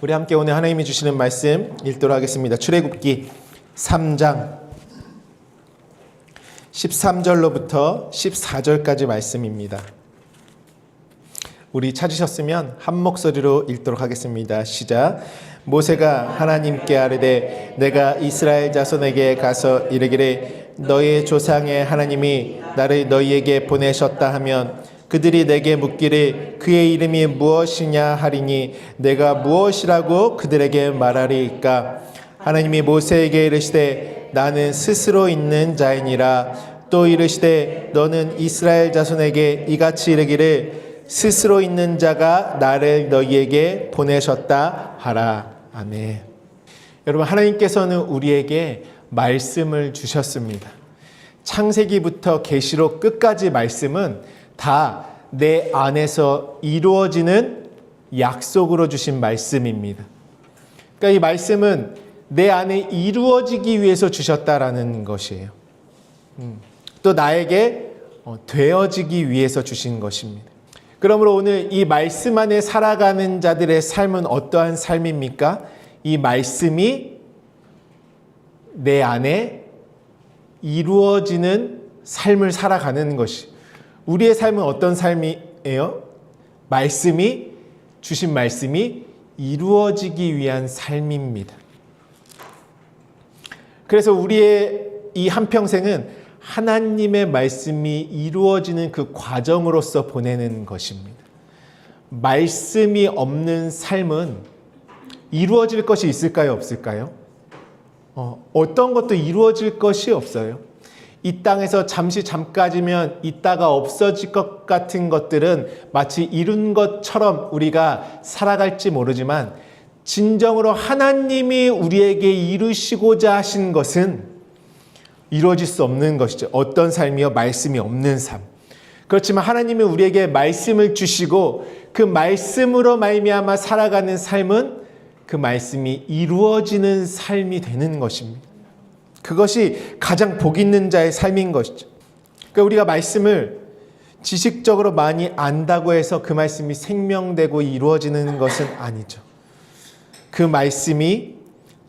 우리 함께 오늘 하나님이 주시는 말씀 읽도록 하겠습니다. 출애굽기 3장 13절로부터 14절까지 말씀입니다. 우리 찾으셨으면 한 목소리로 읽도록 하겠습니다. 시작. 모세가 하나님께 아뢰되 내가 이스라엘 자손에게 가서 이르기를 너희 조상의 하나님이 나를 너희에게 보내셨다 하면 그들이 내게 묻기를 그의 이름이 무엇이냐 하리니 내가 무엇이라고 그들에게 말하리이까. 하나님이 모세에게 이르시되 나는 스스로 있는 자이니라. 또 이르시되 너는 이스라엘 자손에게 이같이 이르기를 스스로 있는 자가 나를 너희에게 보내셨다 하라. 아멘. 여러분, 하나님께서는 우리에게 말씀을 주셨습니다. 창세기부터 계시록 끝까지 말씀은 다 내 안에서 이루어지는 약속으로 주신 말씀입니다. 그러니까 이 말씀은 내 안에 이루어지기 위해서 주셨다라는 것이에요. 또 나에게 되어지기 위해서 주신 것입니다. 그러므로 오늘 이 말씀 안에 살아가는 자들의 삶은 어떠한 삶입니까? 이 말씀이 내 안에 이루어지는 삶을 살아가는 것이. 우리의 삶은 어떤 삶이에요? 말씀이, 주신 말씀이 이루어지기 위한 삶입니다. 그래서 우리의 이 한평생은 하나님의 말씀이 이루어지는 그 과정으로서 보내는 것입니다. 말씀이 없는 삶은 이루어질 것이 있을까요? 없을까요? 어떤 것도 이루어질 것이 없어요. 이 땅에서 잠깐이면 있다가 없어질 것 같은 것들은 마치 이룬 것처럼 우리가 살아갈지 모르지만 진정으로 하나님이 우리에게 이루시고자 하신 것은 이루어질 수 없는 것이죠. 어떤 삶이요? 말씀이 없는 삶. 그렇지만 하나님이 우리에게 말씀을 주시고 그 말씀으로 말미암아 살아가는 삶은 그 말씀이 이루어지는 삶이 되는 것입니다. 그것이 가장 복 있는 자의 삶인 것이죠. 그러니까 우리가 말씀을 지식적으로 많이 안다고 해서 그 말씀이 생명되고 이루어지는 것은 아니죠. 그 말씀이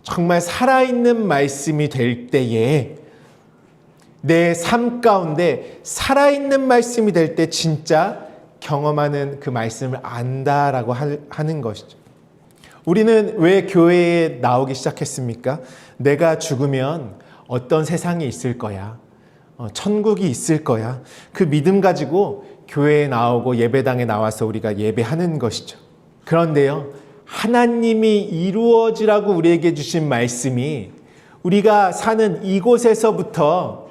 정말 살아있는 말씀이 될 때에 내 삶 가운데 살아있는 말씀이 될 때 진짜 경험하는 그 말씀을 안다라고 하는 것이죠. 우리는 왜 교회에 나오기 시작했습니까? 내가 죽으면 어떤 세상이 있을 거야. 천국이 있을 거야. 그 믿음 가지고 교회에 나오고 예배당에 나와서 우리가 예배하는 것이죠. 그런데요, 하나님이 이루어지라고 우리에게 주신 말씀이 우리가 사는 이곳에서부터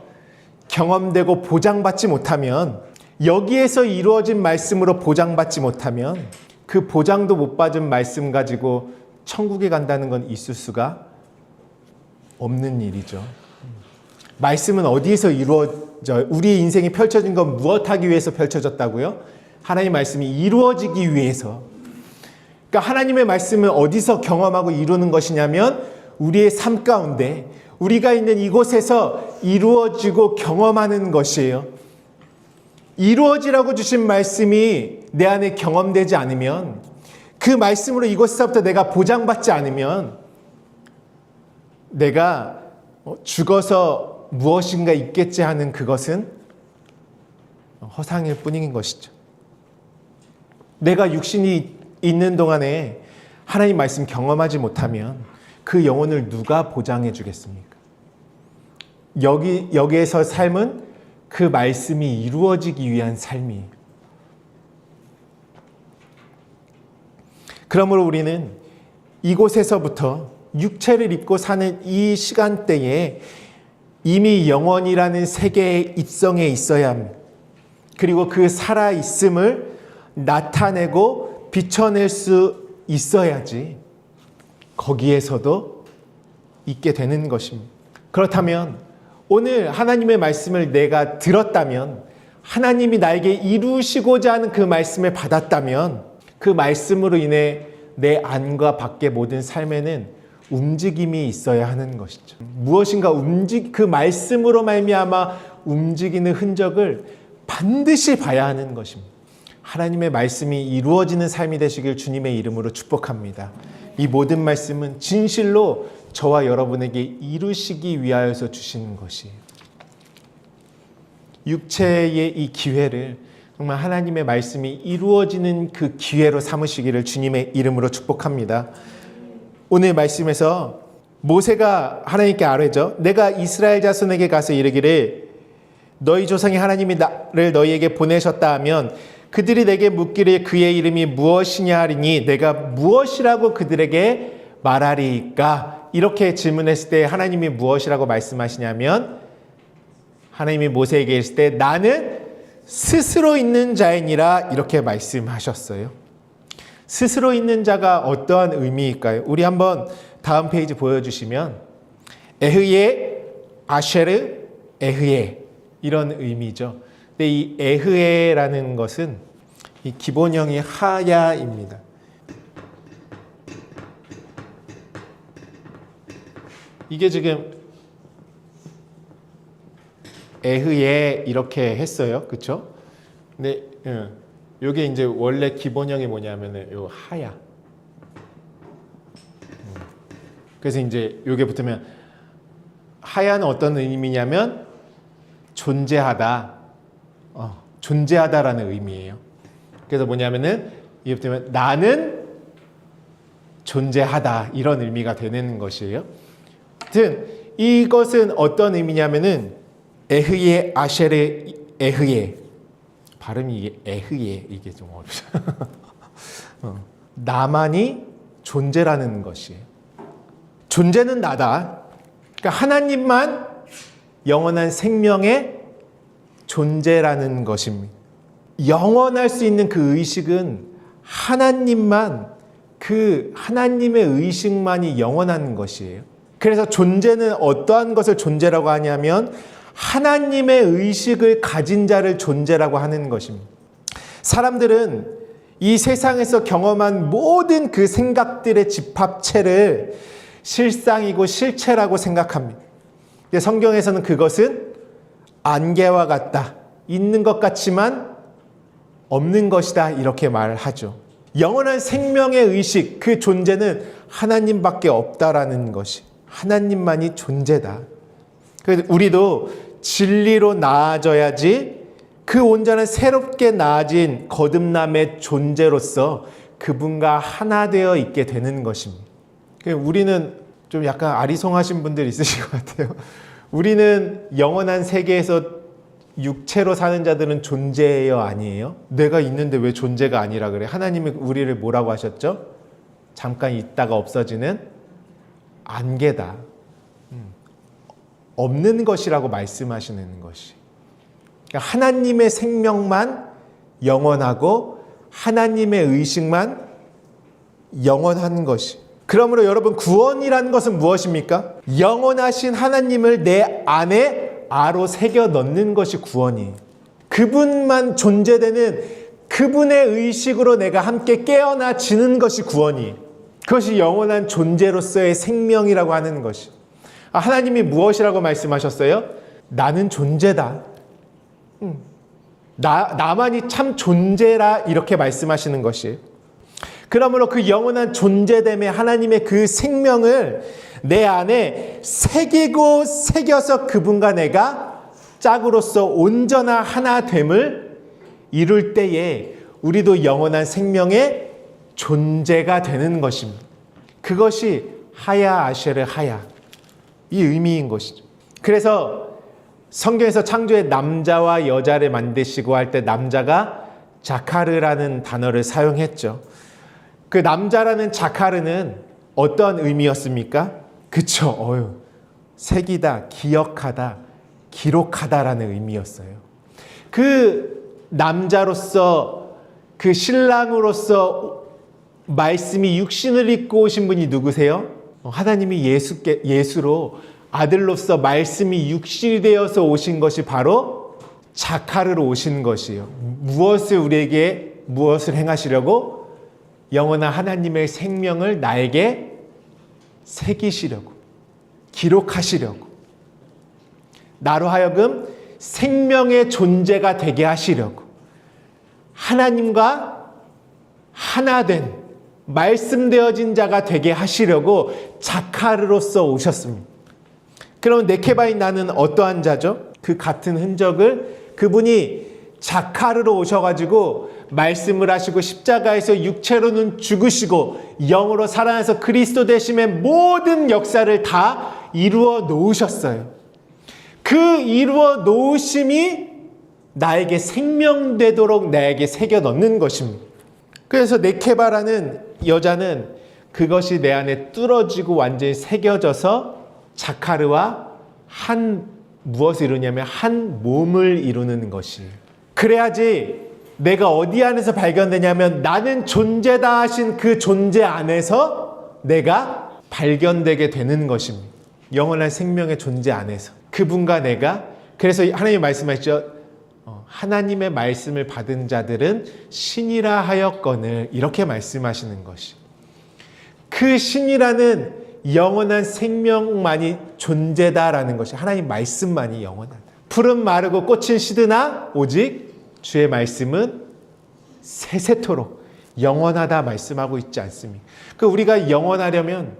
경험되고 보장받지 못하면, 여기에서 이루어진 말씀으로 보장받지 못하면 그 보장도 못 받은 말씀 가지고 천국에 간다는 건 있을 수가 없는 일이죠. 말씀은 어디에서 이루어져요? 우리 인생이 펼쳐진 건 무엇하기 위해서 펼쳐졌다고요? 하나님의 말씀이 이루어지기 위해서. 그러니까 하나님의 말씀은 어디서 경험하고 이루는 것이냐면 우리의 삶 가운데 우리가 있는 이곳에서 이루어지고 경험하는 것이에요. 이루어지라고 주신 말씀이 내 안에 경험되지 않으면, 그 말씀으로 이곳에서부터 내가 보장받지 않으면 내가 죽어서 무엇인가 있겠지 하는 그것은 허상일 뿐인 것이죠. 내가 육신이 있는 동안에 하나님 말씀 경험하지 못하면 그 영혼을 누가 보장해 주겠습니까? 여기에서 삶은 그 말씀이 이루어지기 위한 삶이에요. 그러므로 우리는 이곳에서부터 육체를 입고 사는 이 시간대에 이미 영원이라는 세계의 입성에 있어야 합니다. 그리고 그 살아있음을 나타내고 비춰낼 수 있어야지 거기에서도 있게 되는 것입니다. 그렇다면 오늘 하나님의 말씀을 내가 들었다면, 하나님이 나에게 이루시고자 하는 그 말씀을 받았다면 그 말씀으로 인해 내 안과 밖의 모든 삶에는 움직임이 있어야 하는 것이죠. 무엇인가 그 말씀으로 말미암아 움직이는 흔적을 반드시 봐야 하는 것입니다. 하나님의 말씀이 이루어지는 삶이 되시길 주님의 이름으로 축복합니다. 이 모든 말씀은 진실로 저와 여러분에게 이루시기 위하여서 주시는 것이에요. 육체의 이 기회를 정말 하나님의 말씀이 이루어지는 그 기회로 삼으시기를 주님의 이름으로 축복합니다. 오늘 말씀에서 모세가 하나님께 아뢰죠. 내가 이스라엘 자손에게 가서 이르기를 너희 조상의 하나님이 나를 너희에게 보내셨다 하면 그들이 내게 묻기를 그의 이름이 무엇이냐 하리니 내가 무엇이라고 그들에게 말하리이까? 이렇게 질문했을 때 하나님이 무엇이라고 말씀하시냐면 하나님이 모세에게 했을 때 나는 스스로 있는 자이니라 이렇게 말씀하셨어요. 스스로 있는 자가 어떠한 의미일까요? 우리 한번 다음 페이지 보여주시면 에흐예, 아쉐르, 에흐예 이런 의미죠. 근데 이 에흐예라는 것은 이 기본형이 하야입니다. 이게 지금 에흐예 이렇게 했어요. 그렇죠? 근데 요게 이제 원래 기본형이 뭐냐면은 요 하야. 그래서 이제 요게 붙으면 하야는 어떤 의미냐면 존재하다. 존재하다라는 의미예요. 그래서 뭐냐면은 이게 붙으면 나는 존재하다 이런 의미가 되는 것이에요. 하여튼 이것은 어떤 의미냐면은 에흐예 아쉐르 에흐예 발음이 이게 에흐예 이게 좀 어렵죠. 나만이 존재라는 것이에요. 존재는 나다. 그러니까 하나님만 영원한 생명의 존재라는 것입니다. 영원할 수 있는 그 의식은 하나님만 그 하나님의 의식만이 영원한 것이에요. 그래서 존재는 어떠한 것을 존재라고 하냐면 하나님의 의식을 가진 자를 존재라고 하는 것입니다. 사람들은 이 세상에서 경험한 모든 그 생각들의 집합체를 실상이고 실체라고 생각합니다. 성경에서는 그것은 안개와 같다. 있는 것 같지만 없는 것이다. 이렇게 말하죠. 영원한 생명의 의식, 그 존재는 하나님밖에 없다라는 것이 하나님만이 존재다. 그래서 우리도 진리로 나아져야지 그 온전한 새롭게 나아진 거듭남의 존재로서 그분과 하나 되어 있게 되는 것입니다. 우리는 좀 약간 아리송하신 분들 있으실 것 같아요. 우리는 영원한 세계에서 육체로 사는 자들은 존재예요, 아니에요? 내가 있는데 왜 존재가 아니라 그래? 하나님이 우리를 뭐라고 하셨죠? 잠깐 있다가 없어지는 안개다. 없는 것이라고 말씀하시는 것이. 그러니까 하나님의 생명만 영원하고 하나님의 의식만 영원한 것이. 그러므로 여러분 구원이라는 것은 무엇입니까? 영원하신 하나님을 내 안에 아로 새겨 넣는 것이 구원이에요. 그분만 존재되는 그분의 의식으로 내가 함께 깨어나지는 것이 구원이에요. 그것이 영원한 존재로서의 생명이라고 하는 것이. 하나님이 무엇이라고 말씀하셨어요? 나는 존재다. 나만이 참 존재라 이렇게 말씀하시는 것이에요. 그러므로 그 영원한 존재됨에 하나님의 그 생명을 내 안에 새기고 새겨서 그분과 내가 짝으로서 온전한 하나됨을 이룰 때에 우리도 영원한 생명의 존재가 되는 것입니다. 그것이 하야 아쉐르 하야 이 의미인 것이죠. 그래서 성경에서 창조의 남자와 여자를 만드시고 할 때 남자가 자카르라는 단어를 사용했죠. 그 남자라는 자카르는 어떤 의미였습니까? 그쵸. 새기다, 기억하다, 기록하다라는 의미였어요. 그 남자로서 그 신랑으로서 말씀이 육신을 입고 오신 분이 누구세요? 하나님이 예수로 아들로서 말씀이 육신이 되어서 오신 것이 바로 자카르로 오신 것이에요. 무엇을 행하시려고? 영원한 하나님의 생명을 나에게 새기시려고, 기록하시려고, 나로 하여금 생명의 존재가 되게 하시려고, 하나님과 하나된 말씀되어진 자가 되게 하시려고 자카르로서 오셨습니다. 그럼 네케바인 나는 어떠한 자죠? 그 같은 흔적을 그분이 자카르로 오셔가지고 말씀을 하시고 십자가에서 육체로는 죽으시고 영으로 살아나서 그리스도 되심의 모든 역사를 다 이루어 놓으셨어요. 그 이루어 놓으심이 나에게 생명되도록 나에게 새겨 넣는 것입니다. 그래서 네케바라는 여자는 그것이 내 안에 뚫어지고 완전히 새겨져서 자카르와 무엇을 이루냐면 한 몸을 이루는 것이에요. 그래야지 내가 어디 안에서 발견되냐면 나는 존재다 하신 그 존재 안에서 내가 발견되게 되는 것입니다. 영원한 생명의 존재 안에서 그분과 내가. 그래서 하나님이 말씀하시죠. 하나님의 말씀을 받은 자들은 신이라 하였거늘 이렇게 말씀하시는 것이. 그 신이라는 영원한 생명만이 존재다라는 것이 하나님 말씀만이 영원하다. 풀은 마르고 꽃은 시드나 오직 주의 말씀은 세세토록 영원하다 말씀하고 있지 않습니까? 우리가 영원하려면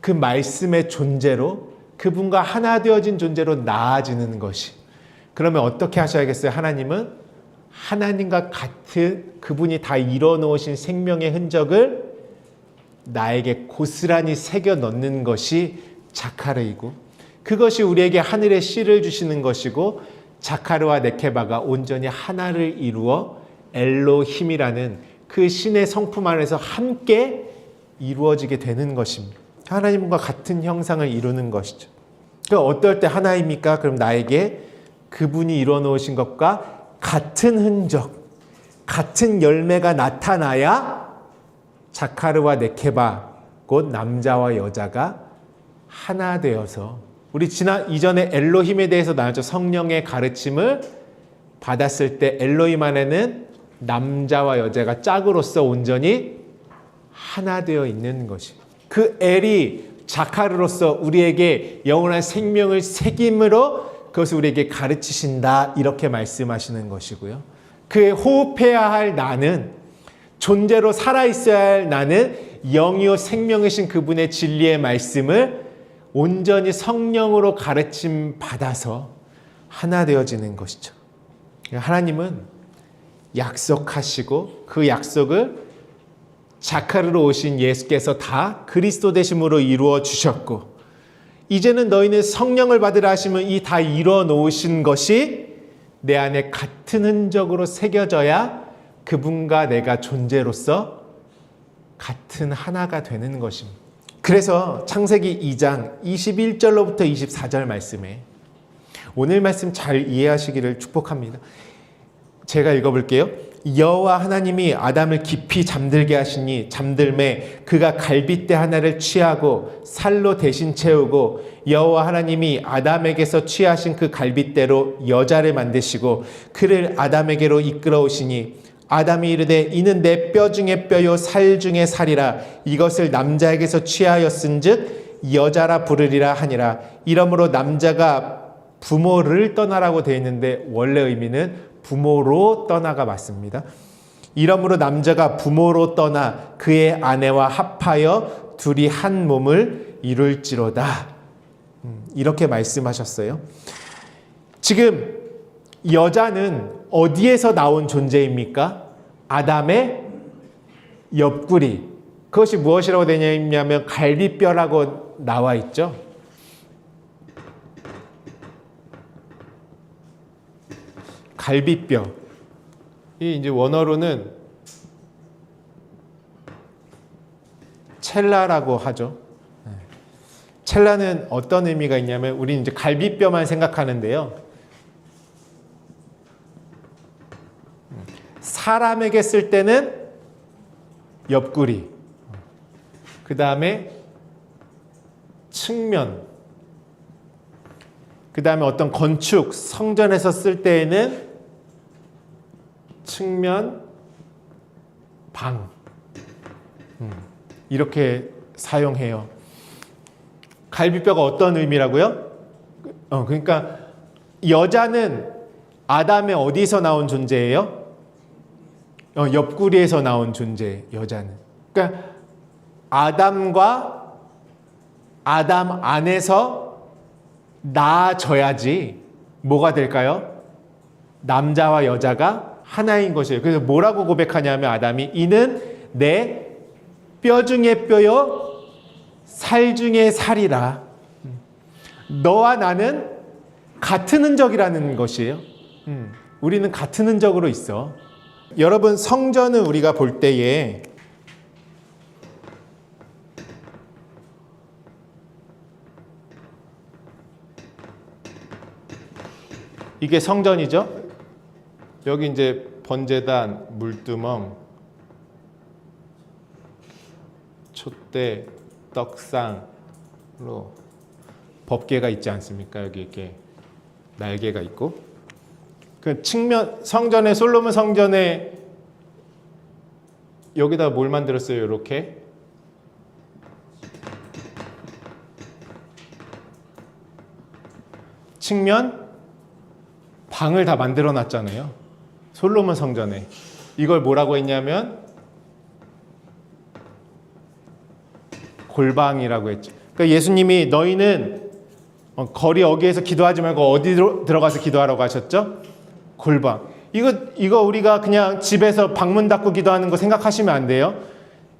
그 말씀의 존재로 그분과 하나 되어진 존재로 나아지는 것이. 그러면 어떻게 하셔야겠어요? 하나님은 하나님과 같은 그분이 다 이뤄놓으신 생명의 흔적을 나에게 고스란히 새겨 넣는 것이 자카르이고 그것이 우리에게 하늘의 씨를 주시는 것이고 자카르와 네케바가 온전히 하나를 이루어 엘로힘이라는 그 신의 성품 안에서 함께 이루어지게 되는 것입니다. 하나님과 같은 형상을 이루는 것이죠. 어떨 때 하나입니까? 그럼 나에게 그분이 이루어 놓으신 것과 같은 흔적, 같은 열매가 나타나야 자카르와 네케바, 곧 남자와 여자가 하나 되어서 우리 이전에 엘로힘에 대해서 나눴죠. 성령의 가르침을 받았을 때 엘로힘 안에는 남자와 여자가 짝으로서 온전히 하나 되어 있는 것이. 그 엘이 자카르로서 우리에게 영원한 생명을 새김으로 그것을 우리에게 가르치신다 이렇게 말씀하시는 것이고요. 그의 호흡해야 할 나는 존재로 살아있어야 할 나는 영이요 생명이신 그분의 진리의 말씀을 온전히 성령으로 가르침 받아서 하나 되어지는 것이죠. 하나님은 약속하시고 그 약속을 자카르로 오신 예수께서 다 그리스도 되심으로 이루어 주셨고 이제는 너희는 성령을 받으라 하시면 이 다 이루어 놓으신 것이 내 안에 같은 흔적으로 새겨져야 그분과 내가 존재로서 같은 하나가 되는 것입니다. 그래서 창세기 2장 21절로부터 24절 말씀에 오늘 말씀 잘 이해하시기를 축복합니다. 제가 읽어볼게요. 여호와 하나님이 아담을 깊이 잠들게 하시니 잠들매 그가 갈빗대 하나를 취하고 살로 대신 채우고 여호와 하나님이 아담에게서 취하신 그 갈빗대로 여자를 만드시고 그를 아담에게로 이끌어 오시니 아담이 이르되 이는 내 뼈 중에 뼈요 살 중에 살이라 이것을 남자에게서 취하였은즉 여자라 부르리라 하니라. 이러므로 남자가 부모를 떠나라고 되어 있는데 원래 의미는 부모로 떠나가 맞습니다. 이러므로 남자가 부모로 떠나 그의 아내와 합하여 둘이 한 몸을 이룰지로다. 이렇게 말씀하셨어요. 지금 여자는 어디에서 나온 존재입니까? 아담의 옆구리. 그것이 무엇이라고 되어 있냐면 갈비뼈라고 나와 있죠. 갈비뼈. 이 이제 원어로는 첼라라고 하죠. 첼라는 어떤 의미가 있냐면 우리는 이제 갈비뼈만 생각하는데요. 사람에게 쓸 때는 옆구리. 그 다음에 측면. 그 다음에 어떤 건축, 성전에서 쓸 때에는 측면, 방. 이렇게 사용해요. 갈비뼈가 어떤 의미라고요? 그러니까 여자는 아담의 어디서 나온 존재예요? 옆구리에서 나온 존재, 여자는. 그러니까 아담과 아담 안에서 나아져야지 뭐가 될까요? 남자와 여자가 하나인 것이에요. 그래서 뭐라고 고백하냐면 아담이 이는 내 뼈 중에 뼈요 살 중에 살이라. 너와 나는 같은 흔적이라는 것이에요. 우리는 같은 흔적으로 있어. 여러분, 성전을 우리가 볼 때에 이게 성전이죠. 여기 이제 번제단, 물두멍, 촛대, 떡상으로 법궤가 있지 않습니까? 여기 이렇게 날개가 있고, 그 측면 성전에, 솔로몬 성전에 여기다 뭘 만들었어요? 이렇게 측면 방을 다 만들어 놨잖아요. 솔로몬 성전에. 이걸 뭐라고 했냐면 골방이라고 했죠. 그러니까 예수님이 너희는 거리 어귀에서 기도하지 말고 어디로 들어가서 기도하라고 하셨죠? 골방. 이거 우리가 그냥 집에서 방문 닫고 기도하는 거 생각하시면 안 돼요.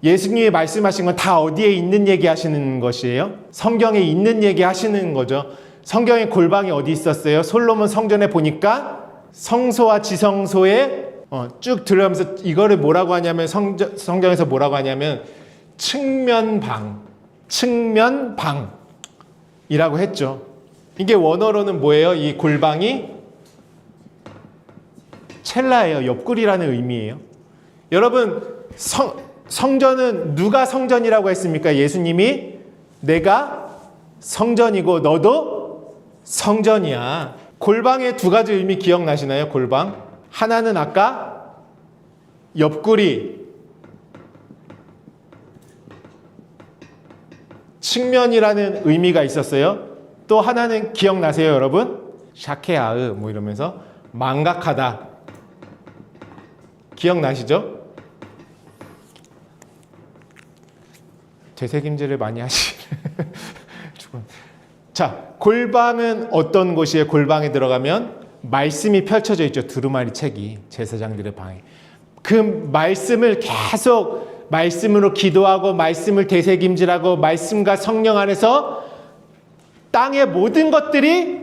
예수님이 말씀하신 건 다 어디에 있는 얘기 하시는 것이에요? 성경에 있는 얘기 하시는 거죠. 성경에 골방이 어디 있었어요? 솔로몬 성전에 보니까 성소와 지성소에 쭉 들어가면서 이거를 뭐라고 하냐면 성경에서 뭐라고 하냐면 측면방이라고 했죠. 이게 원어로는 뭐예요? 이 골방이 첼라예요. 옆구리라는 의미예요. 여러분, 성전은 누가 성전이라고 했습니까? 예수님이 내가 성전이고 너도 성전이야. 골방의 두 가지 의미 기억나시나요? 골방. 하나는 아까 옆구리, 측면이라는 의미가 있었어요. 또 하나는 기억나세요, 여러분? 샤케아으 뭐 이러면서 망각하다. 기억나시죠? 되새김질을 많이 하시네. 자, 골방은 어떤 곳이에요? 골방에 들어가면 말씀이 펼쳐져 있죠. 두루마리 책이 제사장들의 방에. 그 말씀을 계속 말씀으로 기도하고 말씀을 되새김질하고 말씀과 성령 안에서 땅의 모든 것들이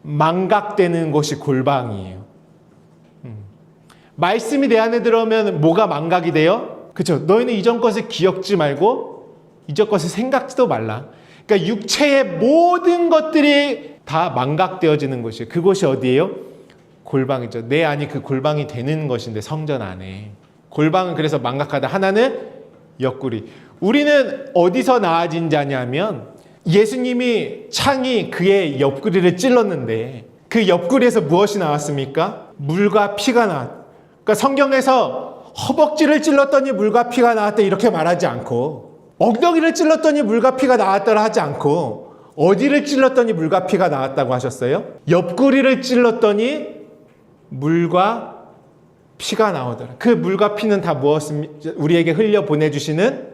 망각되는 곳이 골방이에요. 말씀이 내 안에 들어오면 뭐가 망각이 돼요? 그렇죠? 너희는 이전 것을 기억지 말고 이전 것을 생각지도 말라. 그러니까 육체의 모든 것들이 다 망각되어지는 곳이에요. 그곳이 어디예요? 골방이죠. 내 안이 그 골방이 되는 것인데 성전 안에. 골방은 그래서 망각하다. 하나는 옆구리. 우리는 어디서 나아진 자냐면 예수님이 창이 그의 옆구리를 찔렀는데 그 옆구리에서 무엇이 나왔습니까? 물과 피가 나왔다. 그러니까 성경에서 허벅지를 찔렀더니 물과 피가 나왔다 이렇게 말하지 않고 엉덩이를 찔렀더니 물과 피가 나왔다고 하지 않고 어디를 찔렀더니 물과 피가 나왔다고 하셨어요? 옆구리를 찔렀더니 물과 피가 나오더라. 그 물과 피는 다 무엇입니까? 우리에게 흘려 보내주시는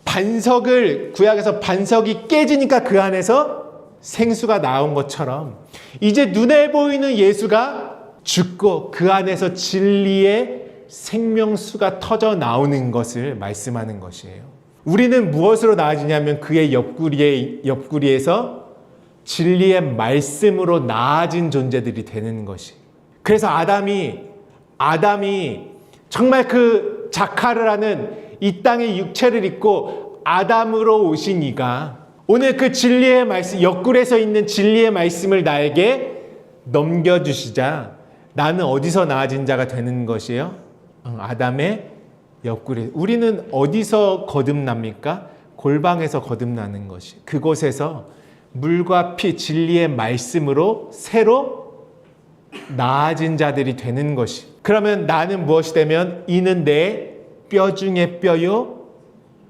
반석을, 구약에서 반석이 깨지니까 그 안에서 생수가 나온 것처럼 이제 눈에 보이는 예수가 죽고 그 안에서 진리의 생명수가 터져 나오는 것을 말씀하는 것이에요. 우리는 무엇으로 나아지냐면 그의 옆구리에서 진리의 말씀으로 나아진 존재들이 되는 것이. 그래서 아담이 정말 그 자카르라는 이 땅의 육체를 입고 아담으로 오신 이가 오늘 그 진리의 말씀, 옆구리에서 있는 진리의 말씀을 나에게 넘겨주시자 나는 어디서 나아진 자가 되는 것이에요? 아담의 옆구리. 우리는 어디서 거듭납니까? 골방에서 거듭나는 것이. 그곳에서 물과 피, 진리의 말씀으로 새로 나아진 자들이 되는 것이. 그러면 나는 무엇이 되면 이는 내 뼈 중에 뼈요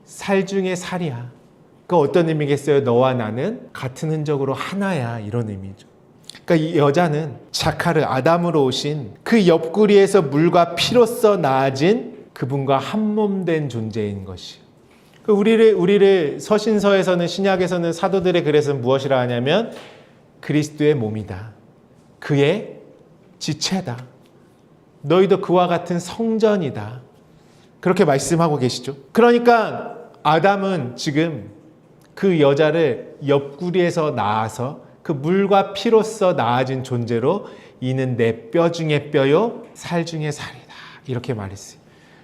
살 중에 살이야. 그 어떤 의미겠어요? 너와 나는 같은 흔적으로 하나야, 이런 의미죠. 그러니까 이 여자는 자카르, 아담으로 오신 그 옆구리에서 물과 피로써 나아진 그분과 한 몸 된 존재인 것이. 우리를 서신서에서는, 신약에서는 사도들의 글에서는 무엇이라 하냐면 그리스도의 몸이다. 그의 지체다. 너희도 그와 같은 성전이다. 그렇게 말씀하고 계시죠. 그러니까 아담은 지금 그 여자를 옆구리에서 낳아서 그 물과 피로써 낳아진 존재로 이는 내 뼈 중에 뼈요 살 중에 살이다. 이렇게 말했어요.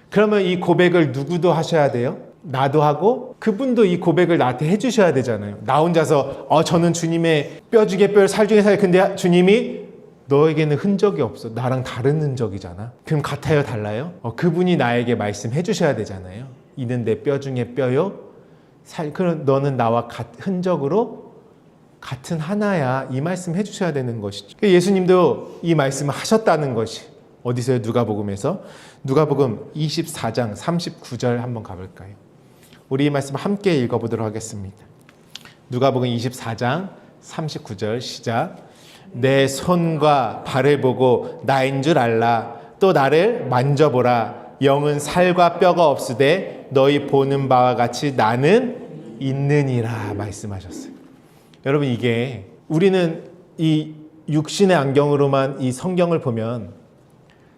그러면 이 고백을 누구도 하셔야 돼요? 나도 하고 그분도 이 고백을 나한테 해주셔야 되잖아요. 나 혼자서 저는 주님의 뼈 중에 뼈 살 중에 살. 근데 주님이 너에게는 흔적이 없어. 나랑 다른 흔적이잖아. 그럼 같아요? 달라요? 그분이 나에게 말씀해 주셔야 되잖아요. 이는 내 뼈 중에 뼈요 살. 그럼 너는 나와 흔적으로 같은 하나야. 이 말씀 해주셔야 되는 것이죠. 예수님도 이 말씀을 하셨다는 것이 어디서요? 누가복음에서. 누가복음 24장 39절 한번 가볼까요? 우리 이 말씀 함께 읽어보도록 하겠습니다. 누가복음 24장 39절 시작. 내 손과 발을 보고 나인 줄 알라. 또 나를 만져보라. 영은 살과 뼈가 없으되 너희 보는 바와 같이 나는 있느니라 말씀하셨어요. 여러분, 이게 우리는 이 육신의 안경으로만 이 성경을 보면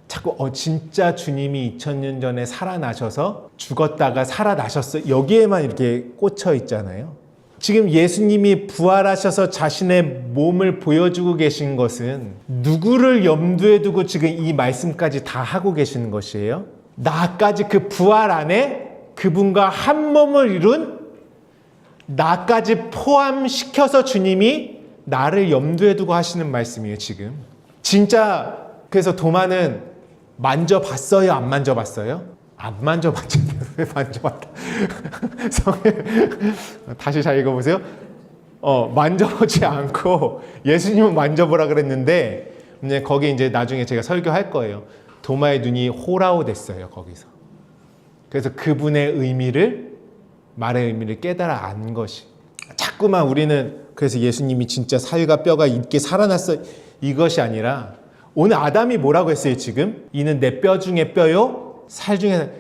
자꾸 진짜 주님이 2000년 전에 살아나셔서 죽었다가 살아나셨어요. 여기에만 이렇게 꽂혀 있잖아요. 지금 예수님이 부활하셔서 자신의 몸을 보여주고 계신 것은 누구를 염두에 두고 지금 이 말씀까지 다 하고 계시는 것이에요? 나까지, 그 부활 안에 그분과 한 몸을 이룬 나까지 포함시켜서 주님이 나를 염두에 두고 하시는 말씀이에요, 지금. 진짜. 그래서 도마는 만져봤어요? 안 만져봤어요? 안 만져봤잖아요. 왜 만져봤다? 다시 잘 읽어보세요. 만져보지 않고 예수님은 만져보라 그랬는데 거기 이제 나중에 제가 설교할 거예요. 도마의 눈이 호라오 됐어요, 거기서. 그래서 그분의 의미를, 말의 의미를 깨달아 안 것이. 자꾸만 우리는 그래서 예수님이 진짜 살과 뼈가 있게 살아났어, 이것이 아니라 오늘 아담이 뭐라고 했어요, 지금? 이는 내 뼈 중에 뼈요 살 중에 살.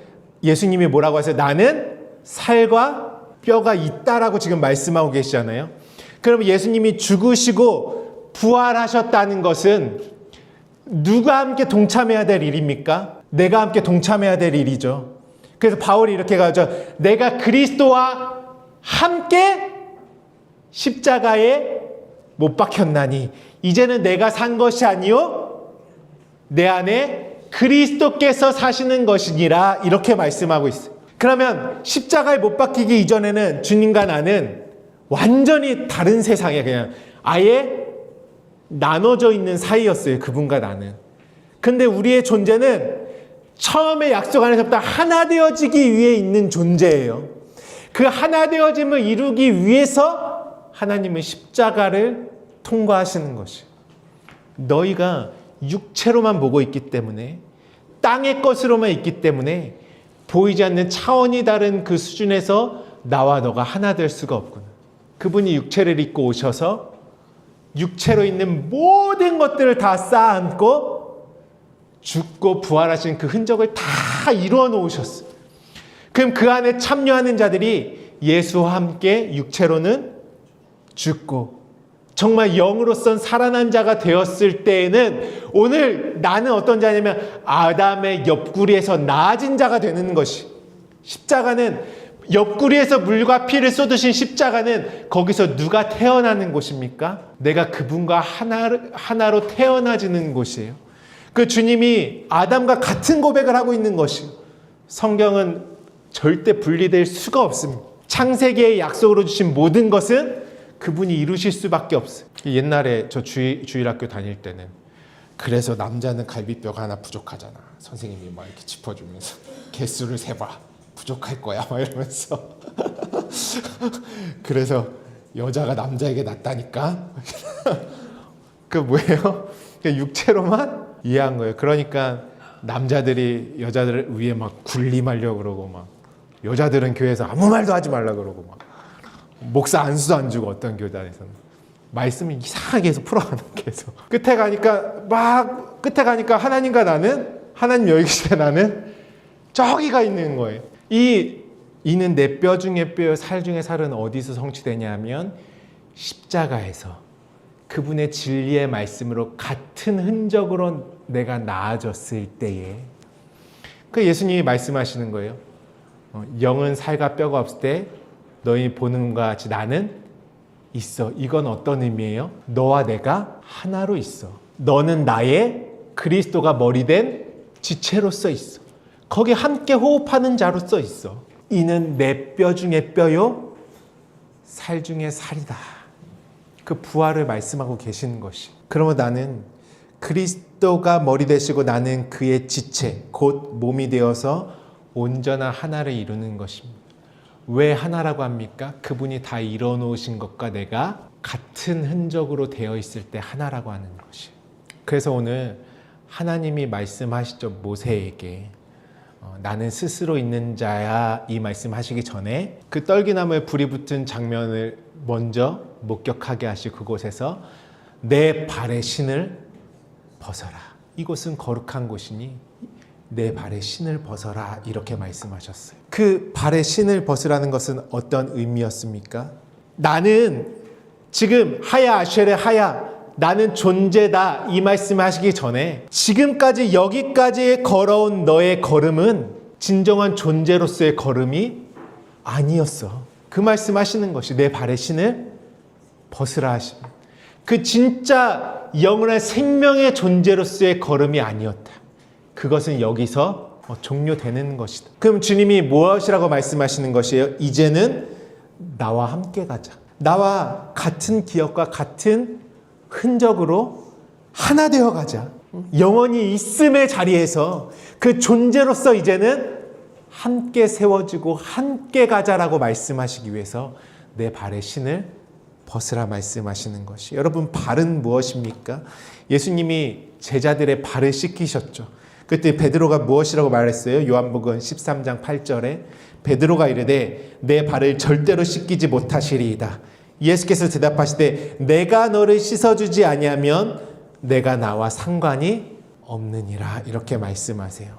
예수님이 뭐라고 하세요? 나는 살과 뼈가 있다라고 지금 말씀하고 계시잖아요. 그럼 예수님이 죽으시고 부활하셨다는 것은 누가 함께 동참해야 될 일입니까? 내가 함께 동참해야 될 일이죠. 그래서 바울이 이렇게 가죠. 내가 그리스도와 함께 십자가에 못 박혔나니 이제는 내가 산 것이 아니요 내 안에 그리스도께서 사시는 것이니라. 이렇게 말씀하고 있어요. 그러면 십자가에 못 박히기 이전에는 주님과 나는 완전히 다른 세상에 그냥 아예 나눠져 있는 사이였어요. 그분과 나는. 근데 우리의 존재는 처음에 약속 안에서부터 하나 되어지기 위해 있는 존재예요. 그 하나 되어짐을 이루기 위해서 하나님은 십자가를 통과하시는 것이에요. 너희가 육체로만 보고 있기 때문에, 땅의 것으로만 있기 때문에 보이지 않는 차원이 다른 그 수준에서 나와 너가 하나 될 수가 없구나. 그분이 육체를 입고 오셔서 육체로 있는 모든 것들을 다 쌓아안고 죽고 부활하신 그 흔적을 다 이루어 놓으셨어요. 그럼 그 안에 참여하는 자들이 예수와 함께 육체로는 죽고 정말 영으로선 살아난 자가 되었을 때에는 오늘 나는 어떤 자냐면 아담의 옆구리에서 나아진 자가 되는 것이, 십자가는 옆구리에서 물과 피를 쏟으신 십자가는 거기서 누가 태어나는 곳입니까? 내가 그분과 하나로 태어나지는 곳이에요. 그 주님이 아담과 같은 고백을 하고 있는 것이에요. 성경은 절대 분리될 수가 없습니다. 창세기의 약속으로 주신 모든 것은 그분이 이루실 수밖에 없어요. 옛날에 저 주일학교 다닐 때는 그래서 남자는 갈비뼈가 하나 부족하잖아. 선생님이 막 이렇게 짚어주면서 개수를 세봐. 부족할 거야. 막 이러면서. 그래서 여자가 남자에게 낫다니까. 그 뭐예요? 그냥 육체로만 이해한 거예요. 그러니까 남자들이 여자들 위에 막 군림하려고 그러고 막 여자들은 교회에서 아무 말도 하지 말라 그러고 막 목사 안수도 안 주고 어떤 교단에서는 말씀을 이상하게 해서 풀어가는 계속 끝에 가니까 하나님과 나는, 하나님 여기 계시되 나는 저기가 있는 거예요. 이 이는 내 뼈 중에 뼈요 살 중에 살은 어디서 성취되냐면 십자가에서 그분의 진리의 말씀으로 같은 흔적으로 내가 나아졌을 때에 그 예수님이 말씀하시는 거예요. 영은 살과 뼈가 없을 때 너희 보는 것과 같이 나는 있어. 이건 어떤 의미예요? 너와 내가 하나로 있어. 너는 나의 그리스도가 머리된 지체로서 있어. 거기 함께 호흡하는 자로서 있어. 이는 내 뼈 중에 뼈요 살 중에 살이다. 그 부활을 말씀하고 계시는 것이. 그러면 나는 그리스도가 머리 되시고 나는 그의 지체 곧 몸이 되어서 온전한 하나를 이루는 것입니다. 왜 하나라고 합니까? 그분이 다 이뤄놓으신 것과 내가 같은 흔적으로 되어 있을 때 하나라고 하는 것이. 그래서 오늘 하나님이 말씀하시죠. 모세에게 나는 스스로 있는 자야 이 말씀하시기 전에 그 떨기나무에 불이 붙은 장면을 먼저 목격하게 하시고 그곳에서 내 발의 신을 벗어라. 이곳은 거룩한 곳이니 내 발의 신을 벗어라 이렇게 말씀하셨어요. 그 발의 신을 벗으라는 것은 어떤 의미였습니까? 나는 지금 하야 아쉐레 하야 나는 존재다 이 말씀을 하시기 전에 지금까지 여기까지 걸어온 너의 걸음은 진정한 존재로서의 걸음이 아니었어. 그 말씀하시는 것이 내 발의 신을 벗으라 하십니다. 그 진짜 영원한 생명의 존재로서의 걸음이 아니었다. 그것은 여기서 종료되는 것이다. 그럼 주님이 무엇이라고 말씀하시는 것이에요? 이제는 나와 함께 가자. 나와 같은 기억과 같은 흔적으로 하나 되어 가자. 영원히 있음의 자리에서 그 존재로서 이제는 함께 세워지고 함께 가자라고 말씀하시기 위해서 내 발의 신을 벗으라 말씀하시는 것이. 여러분 발은 무엇입니까? 예수님이 제자들의 발을 씻기셨죠. 그때 베드로가 무엇이라고 말했어요? 요한복음 13장 8절에 베드로가 이르되 내 발을 절대로 씻기지 못하시리이다. 예수께서 대답하시되 내가 너를 씻어주지 아니하면 내가 나와 상관이 없느니라 이렇게 말씀하세요.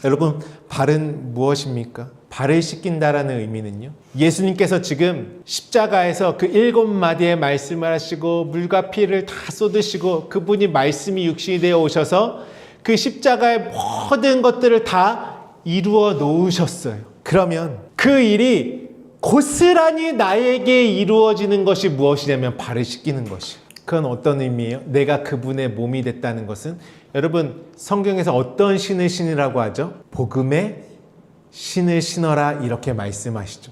여러분 발은 무엇입니까? 발을 씻긴다라는 의미는요. 예수님께서 지금 십자가에서 그 7마디의 말씀을 하시고 물과 피를 다 쏟으시고 그분이 말씀이 육신이 되어 오셔서 그 십자가의 모든 것들을 다 이루어 놓으셨어요. 그러면 그 일이 고스란히 나에게 이루어지는 것이 무엇이냐면 발을 씻기는 것이. 그건 어떤 의미예요? 내가 그분의 몸이 됐다는 것은 여러분 성경에서 어떤 신을 신으라고 하죠? 복음의 신을 신어라 이렇게 말씀하시죠.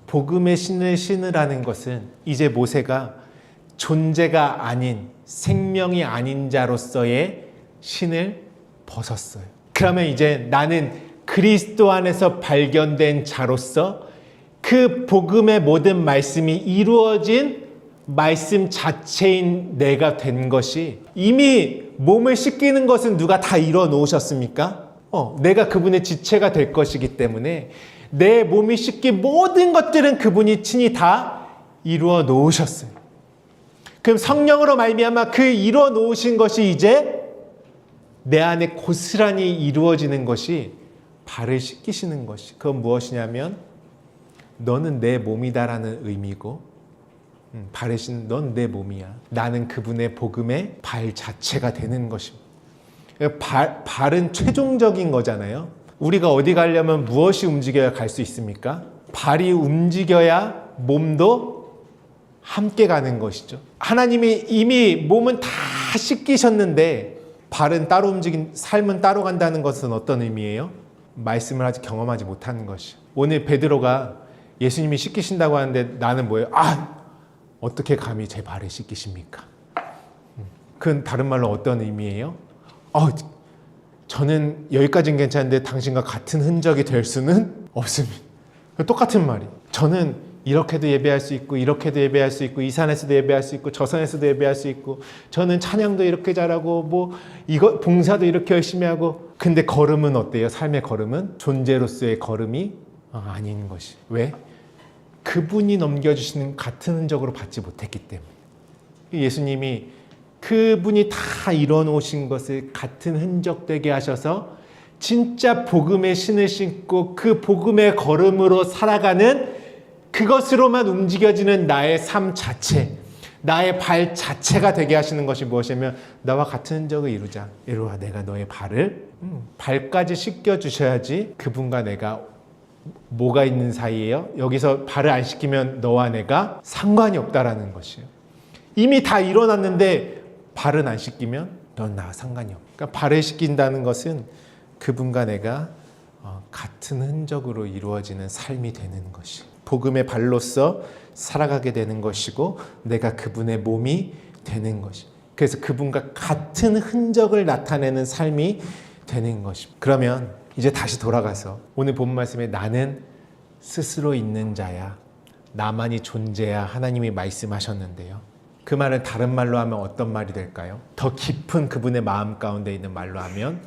복음의 신을 신으라는 것은 이제 모세가 존재가 아닌 생명이 아닌 자로서의 신을 벗었어요. 그러면 이제 나는 그리스도 안에서 발견된 자로서 그 복음의 모든 말씀이 이루어진 말씀 자체인 내가 된 것이 이미 몸을 씻기는 것은 누가 다 이뤄 놓으셨습니까? 내가 그분의 지체가 될 것이기 때문에 내 몸이 씻긴 모든 것들은 그분이 친히 다 이루어 놓으셨어요. 그럼 성령으로 말미암아 그 이루어 놓으신 것이 이제 내 안에 고스란히 이루어지는 것이 발을 씻기시는 것이. 그건 무엇이냐면 너는 내 몸이다라는 의미고 발을 씻는 넌 내 몸이야. 나는 그분의 복음의 발 자체가 되는 것입니다. 발은 최종적인 거잖아요. 우리가 어디 가려면 무엇이 움직여야 갈 수 있습니까? 발이 움직여야 몸도 함께 가는 것이죠. 하나님이 이미 몸은 다 씻기셨는데 발은 따로 움직인 삶은 따로 간다는 것은 어떤 의미예요? 말씀을 아직 경험하지 못하는 것이. 오늘 베드로가 예수님이 씻기신다고 하는데 나는 뭐예요? 어떻게 감히 제 발을 씻기십니까? 그건 다른 말로 어떤 의미예요? 저는 여기까지는 괜찮은데 당신과 같은 흔적이 될 수는 없습니다. 똑같은 말이. 저는 이렇게도 예배할 수 있고 이렇게도 예배할 수 있고 이 산에서도 예배할 수 있고 저 산에서도 예배할 수 있고 저는 찬양도 이렇게 잘하고 이거 봉사도 이렇게 열심히 하고 근데 걸음은 어때요? 삶의 걸음은 존재로서의 걸음이 아닌 것이. 왜? 그분이 넘겨주시는 같은 흔적으로 받지 못했기 때문에. 예수님이 그분이 다 이뤄놓으신 것을 같은 흔적 되게 하셔서 진짜 복음의 신을 신고 그 복음의 걸음으로 살아가는 그것으로만 움직여지는 나의 삶 자체, 나의 발 자체가 되게 하시는 것이 무엇이냐면 나와 같은 흔적을 이루자. 이루어 내가 너의 발을 발까지 씻겨주셔야지 그분과 내가 뭐가 있는 사이예요? 여기서 발을 안 씻기면 너와 내가 상관이 없다라는 것이에요. 이미 다 일어났는데 발은 안 씻기면 넌 나와 상관이 없어. 그러니까 발을 씻긴다는 것은 그분과 내가 같은 흔적으로 이루어지는 삶이 되는 것이 복음의 발로서 살아가게 되는 것이고 내가 그분의 몸이 되는 것이 그래서 그분과 같은 흔적을 나타내는 삶이 되는 것입니다. 그러면 이제 다시 돌아가서 오늘 본 말씀에 나는 스스로 있는 자야 나만이 존재야 하나님이 말씀하셨는데요. 그 말을 다른 말로 하면 어떤 말이 될까요? 더 깊은 그분의 마음 가운데 있는 말로 하면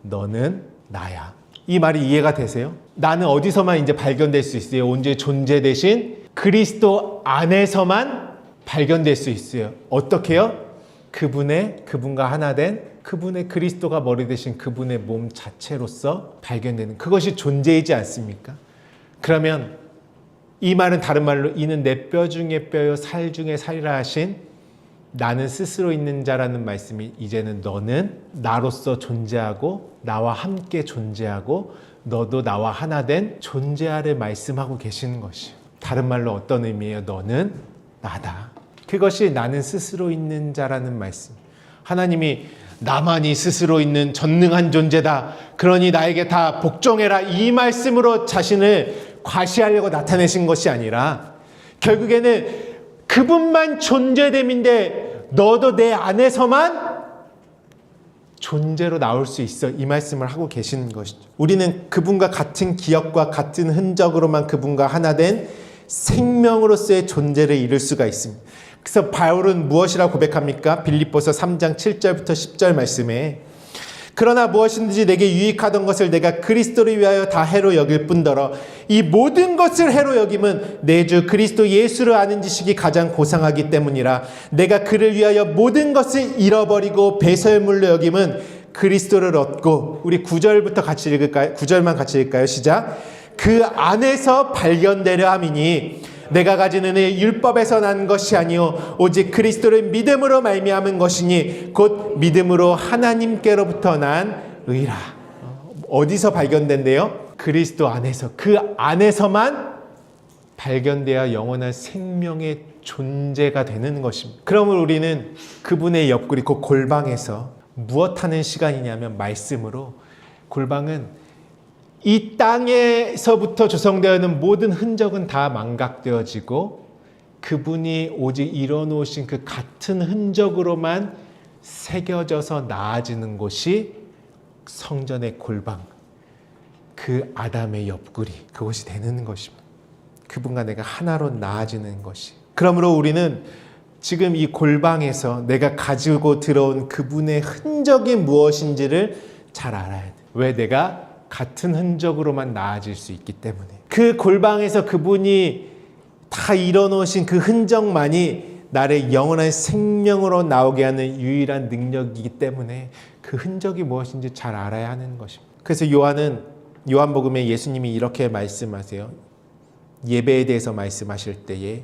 너는 나야. 이 말이 이해가 되세요? 나는 어디서만 이제 발견될 수 있어요? 온전히 존재 대신 그리스도 안에서만 발견될 수 있어요. 어떻게요? 그분과 하나 된 그분의 그리스도가 머리 대신 그분의 몸 자체로서 발견되는 그것이 존재이지 않습니까? 그러면 이 말은 다른 말로 이는 내 뼈 중에 뼈요 살 중에 살이라 하신 나는 스스로 있는 자라는 말씀이 이제는 너는 나로서 존재하고 나와 함께 존재하고 너도 나와 하나 된 존재하를 말씀하고 계시는 것이에요. 다른 말로 어떤 의미예요? 너는 나다. 그것이 나는 스스로 있는 자라는 말씀. 하나님이 나만이 스스로 있는 전능한 존재다. 그러니 나에게 다 복종해라. 이 말씀으로 자신을 과시하려고 나타내신 것이 아니라 결국에는 그분만 존재됨인데 너도 내 안에서만 존재로 나올 수 있어. 이 말씀을 하고 계시는 것이죠. 우리는 그분과 같은 기억과 같은 흔적으로만 그분과 하나 된 생명으로서의 존재를 이룰 수가 있습니다. 그래서 바울은 무엇이라고 고백합니까? 빌립보서 3장 7절부터 10절 말씀에 그러나 무엇이든지 내게 유익하던 것을 내가 그리스도를 위하여 다 해로 여길 뿐더러 이 모든 것을 해로 여김은 내 주 그리스도 예수를 아는 지식이 가장 고상하기 때문이라. 내가 그를 위하여 모든 것을 잃어버리고 배설물로 여김은 그리스도를 얻고 우리 9절부터 같이 읽을까요? 9절만 같이 읽을까요? 시작. 그 안에서 발견되려 함이니 내가 가진 은혜 율법에서 난 것이 아니요 오직 그리스도를 믿음으로 말미암은 것이니 곧 믿음으로 하나님께로부터 난 의라. 어디서 발견된대요? 그리스도 안에서. 그 안에서만 발견돼야 영원한 생명의 존재가 되는 것입니다. 그러면 우리는 그분의 옆구리 그 골방에서 무엇하는 시간이냐면 말씀으로. 골방은 이 땅에서부터 조성되어 있는 모든 흔적은 다 망각되어지고 그분이 오직 이뤄놓으신 그 같은 흔적으로만 새겨져서 나아지는 곳이 성전의 골방, 그 아담의 옆구리, 그것이 되는 것입니다. 그분과 내가 하나로 나아지는 것이. 그러므로 우리는 지금 이 골방에서 내가 가지고 들어온 그분의 흔적이 무엇인지를 잘 알아야 돼. 왜? 내가 같은 흔적으로만 나아질 수 있기 때문에. 그 골방에서 그분이 다 이뤄놓으신 그 흔적만이 나를 영원한 생명으로 나오게 하는 유일한 능력이기 때문에 그 흔적이 무엇인지 잘 알아야 하는 것입니다. 그래서 요한복음에 예수님이 이렇게 말씀하세요. 예배에 대해서 말씀하실 때에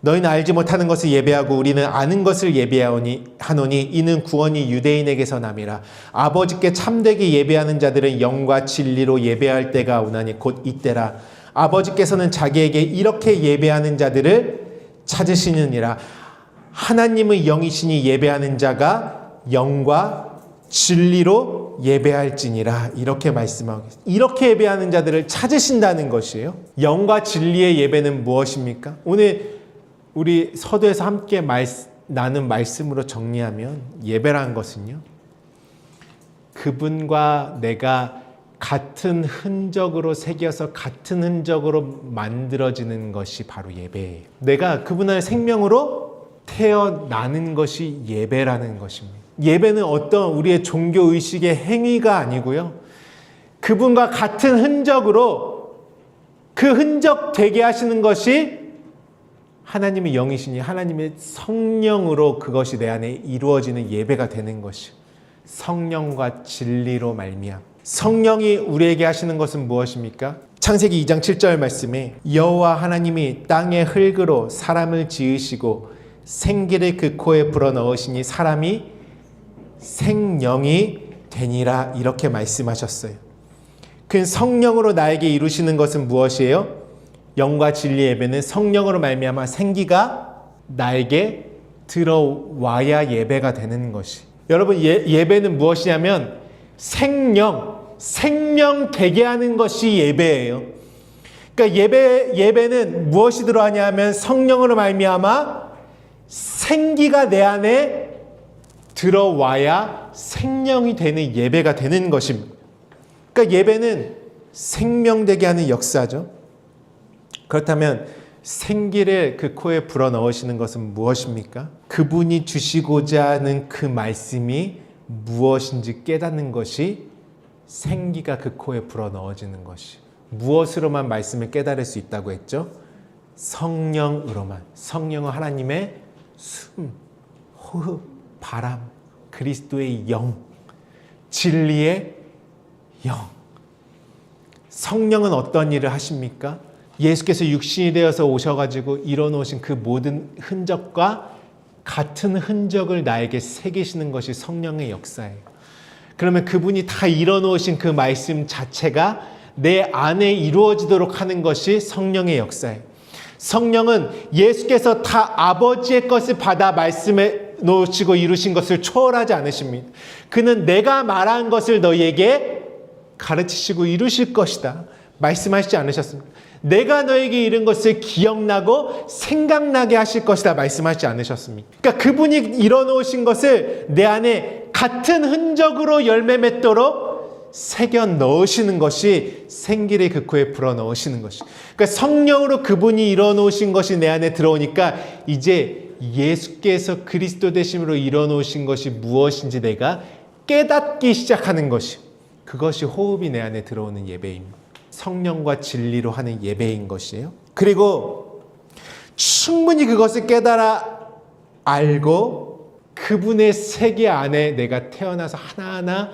너희는 알지 못하는 것을 예배하고 우리는 아는 것을 예배하노니 이는 구원이 유대인에게서 남이라. 아버지께 참되게 예배하는 자들은 영과 진리로 예배할 때가 오나니 곧 이때라. 아버지께서는 자기에게 이렇게 예배하는 자들을 찾으시느니라. 하나님의 영이시니 예배하는 자가 영과 진리로 예배할지니라. 이렇게 말씀하고 있습니다. 이렇게 예배하는 자들을 찾으신다는 것이에요. 영과 진리의 예배는 무엇입니까? 오늘 우리 서두에서 함께 나눈 말씀으로 정리하면 예배라는 것은요, 그분과 내가 같은 흔적으로 새겨서 같은 흔적으로 만들어지는 것이 바로 예배예요. 내가 그분의 생명으로 태어나는 것이 예배라는 것입니다. 예배는 어떤 우리의 종교의식의 행위가 아니고요, 그분과 같은 흔적으로 그 흔적 되게 하시는 것이 하나님의 영이시니 하나님의 성령으로 그것이 내 안에 이루어지는 예배가 되는 것이 성령과 진리로 말미암. 성령이 우리에게 하시는 것은 무엇입니까? 창세기 2장 7절 말씀에 여호와 하나님이 땅의 흙으로 사람을 지으시고 생기를 그 코에 불어넣으시니 사람이 생령이 되니라 이렇게 말씀하셨어요. 그 성령으로 나에게 이루시는 것은 무엇이에요? 영과 진리 예배는 성령으로 말미암아 생기가 나에게 들어와야 예배가 되는 것이. 여러분 예배는 무엇이냐면 생명 되게 하는 것이 예배예요. 그러니까 예배는 무엇이 들어가냐면 성령으로 말미암아 생기가 내 안에 들어와야 생명이 되는 예배가 되는 것입니다. 그러니까 예배는 생명되게 하는 역사죠. 그렇다면 생기를 그 코에 불어넣으시는 것은 무엇입니까? 그분이 주시고자 하는 그 말씀이 무엇인지 깨닫는 것이 생기가 그 코에 불어넣어지는 것이. 무엇으로만 말씀을 깨달을 수 있다고 했죠? 성령으로만. 성령은 하나님의 숨, 호흡, 바람, 그리스도의 영, 진리의 영. 성령은 어떤 일을 하십니까? 예수께서 육신이 되어서 오셔가지고 이뤄놓으신 그 모든 흔적과 같은 흔적을 나에게 새기시는 것이 성령의 역사예요. 그러면 그분이 다 이뤄놓으신 그 말씀 자체가 내 안에 이루어지도록 하는 것이 성령의 역사예요. 성령은 예수께서 다 아버지의 것을 받아 말씀에 놓으시고 이루신 것을 초월하지 않으십니다. 그는 내가 말한 것을 너희에게 가르치시고 이루실 것이다 말씀하시지 않으셨습니다. 내가 너에게 이른 것을 기억나고 생각나게 하실 것이다 말씀하시지 않으셨습니다. 그러니까 그분이 이뤄놓으신 것을 내 안에 같은 흔적으로 열매 맺도록 새겨 넣으시는 것이 생기를 그 코에 불어 넣으시는 것이. 그러니까 성령으로 그분이 이뤄놓으신 것이 내 안에 들어오니까 이제 예수께서 그리스도 되심으로 이뤄놓으신 것이 무엇인지 내가 깨닫기 시작하는 것이. 그것이 호흡이 내 안에 들어오는 예배입니다. 성령과 진리로 하는 예배인 것이에요. 그리고 충분히 그것을 깨달아 알고 그분의 세계 안에 내가 태어나서 하나하나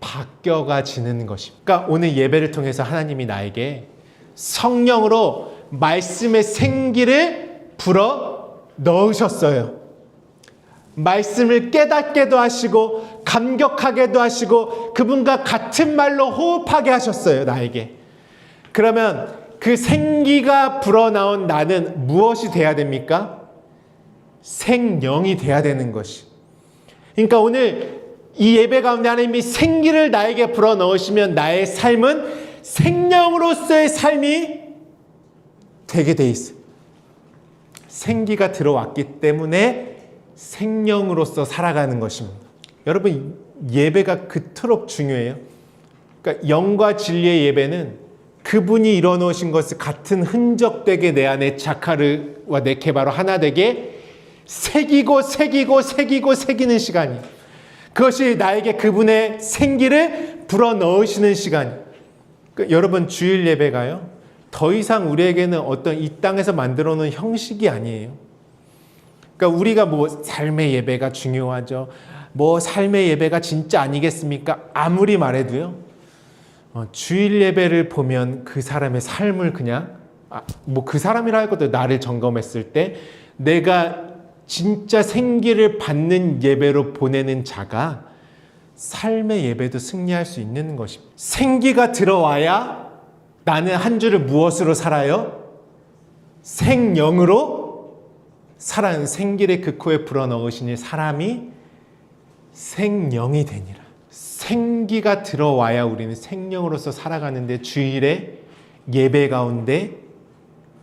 바뀌어가지는 것입니다. 그러니까 오늘 예배를 통해서 하나님이 나에게 성령으로 말씀의 생기를 불어 넣으셨어요. 말씀을 깨닫게도 하시고 감격하게도 하시고 그분과 같은 말로 호흡하게 하셨어요. 나에게. 그러면 그 생기가 불어나온 나는 무엇이 돼야 됩니까? 생령이 돼야 되는 것이. 그러니까 오늘 이 예배 가운데 하나님이 생기를 나에게 불어넣으시면 나의 삶은 생령으로서의 삶이 되게 돼 있어요. 생기가 들어왔기 때문에 생령으로서 살아가는 것입니다. 여러분 예배가 그토록 중요해요. 그러니까 영과 진리의 예배는 그분이 이뤄놓으신 것을 같은 흔적되게 내 안에 자카르와 네케바로 하나 되게 새기고 새기는 시간이에요. 그것이 나에게 그분의 생기를 불어넣으시는 시간이에요. 그러니까 여러분 주일 예배가요 더 이상 우리에게는 어떤 이 땅에서 만들어 놓은 형식이 아니에요. 그러니까 우리가 뭐 삶의 예배가 중요하죠. 뭐 삶의 예배가 진짜 아니겠습니까? 아무리 말해도요. 주일 예배를 보면 그 사람의 삶을 그냥 뭐 그 사람이라 할 것도 나를 점검했을 때 내가 진짜 생기를 받는 예배로 보내는 자가 삶의 예배도 승리할 수 있는 것입니다. 생기가 들어와야 나는 한 주를 무엇으로 살아요? 생령으로 살아는 생기를 그 코에 불어넣으시니 사람이 생령이 되니라. 생기가 들어와야 우리는 생령으로서 살아가는데 주일에 예배 가운데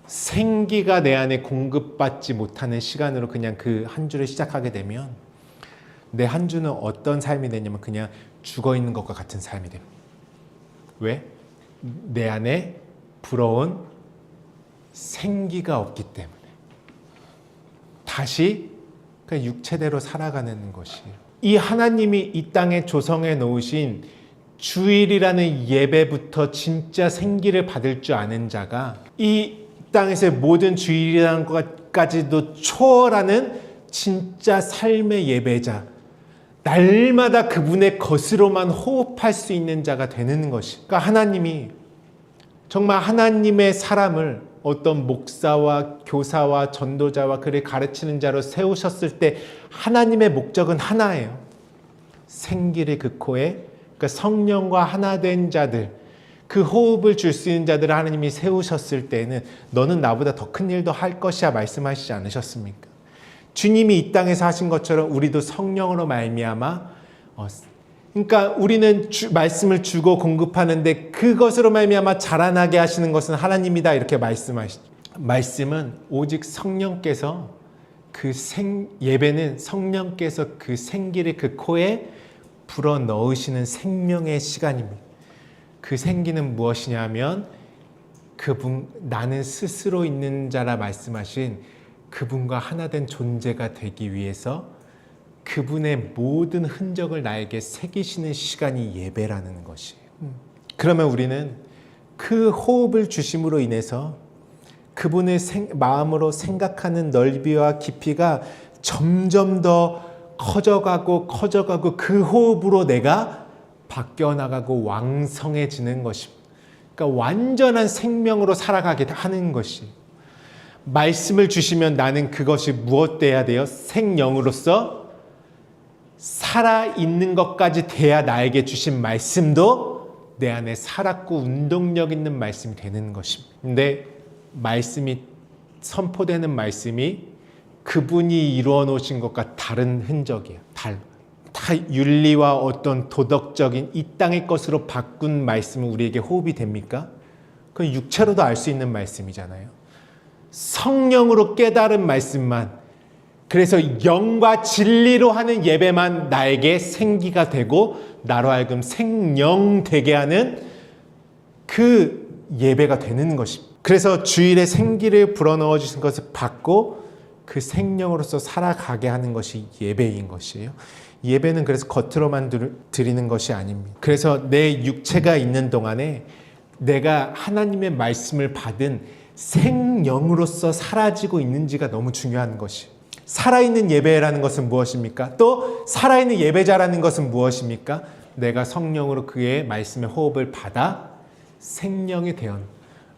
생기가 내 안에 공급받지 못하는 시간으로 그냥 그 한 주를 시작하게 되면 내 한 주는 어떤 삶이 되냐면 그냥 죽어있는 것과 같은 삶이 됩니다. 왜? 내 안에 불어온 생기가 없기 때문에 다시 그냥 육체대로 살아가는 것이에요. 이 하나님이 이 땅에 조성해 놓으신 주일이라는 예배부터 진짜 생기를 받을 줄 아는 자가 이 땅에서의 모든 주일이라는 것까지도 초월하는 진짜 삶의 예배자, 날마다 그분의 것으로만 호흡할 수 있는 자가 되는 것이. 그러니까 하나님이 정말 하나님의 사람을 어떤 목사와 교사와 전도자와 그를 가르치는 자로 세우셨을 때 하나님의 목적은 하나예요. 생기를 그 코에, 그러니까 성령과 하나 된 자들, 그 호흡을 줄 수 있는 자들을 하나님이 세우셨을 때는 너는 나보다 더 큰 일도 할 것이야 말씀하시지 않으셨습니까? 주님이 이 땅에서 하신 것처럼 우리도 성령으로 말미암아 그러니까 우리는 말씀을 주고 공급하는데 그것으로 말미암아 자라나게 하시는 것은 하나님이다 이렇게 말씀하시죠. 말씀은 오직 성령께서 예배는 성령께서 그 생기를 그 코에 불어 넣으시는 생명의 시간입니다. 그 생기는 무엇이냐면 나는 스스로 있는 자라 말씀하신 그분과 하나 된 존재가 되기 위해서 그분의 모든 흔적을 나에게 새기시는 시간이 예배라는 것이에요. 그러면 우리는 그 호흡을 주심으로 인해서 그분의 마음으로 생각하는 넓이와 깊이가 점점 더 커져가고 그 호흡으로 내가 바뀌어 나가고 왕성해지는 것입니다. 그러니까 완전한 생명으로 살아가게 하는 것이. 말씀을 주시면 나는 그것이 무엇돼야 돼요? 생명으로서 살아있는 것까지 돼야 나에게 주신 말씀도 내 안에 살았고 운동력 있는 말씀이 되는 것입니다. 근데 말씀이 선포되는 말씀이 그분이 이루어 놓으신 것과 다른 흔적이에요. 다 윤리와 어떤 도덕적인 이 땅의 것으로 바꾼 말씀은 우리에게 호흡이 됩니까? 그건 육체로도 알 수 있는 말씀이잖아요. 성령으로 깨달은 말씀만, 그래서 영과 진리로 하는 예배만 나에게 생기가 되고 나로 하여금 생명되게 하는 그 예배가 되는 것입니다. 그래서 주일에 생기를 불어넣어 주신 것을 받고 그 생명으로서 살아가게 하는 것이 예배인 것이에요. 예배는 그래서 겉으로만 드리는 것이 아닙니다. 그래서 내 육체가 있는 동안에 내가 하나님의 말씀을 받은 생명으로서 사라지고 있는지가 너무 중요한 것이에요. 살아있는 예배라는 것은 무엇입니까? 또 살아있는 예배자라는 것은 무엇입니까? 내가 성령으로 그의 말씀의 호흡을 받아 생명이 되었.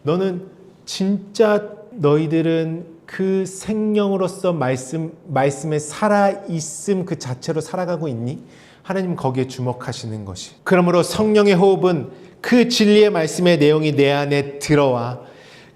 너는 진짜 너희들은 그 생명으로서 말씀에 살아있음 그 자체로 살아가고 있니? 하나님은 거기에 주목하시는 것이. 그러므로 성령의 호흡은 그 진리의 말씀의 내용이 내 안에 들어와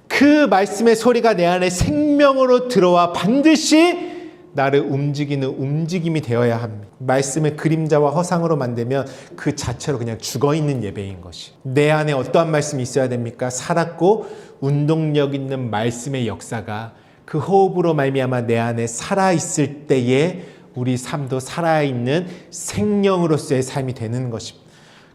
그 말씀의 소리가 내 안에 생명으로 들어와 반드시 나를 움직이는 움직임이 되어야 합니다. 말씀을 그림자와 허상으로 만들면 그 자체로 그냥 죽어있는 예배인 것이. 내 안에 어떠한 말씀이 있어야 됩니까? 살았고 운동력 있는 말씀의 역사가 그 호흡으로 말미암아 내 안에 살아있을 때에 우리 삶도 살아있는 생명으로서의 삶이 되는 것입니다.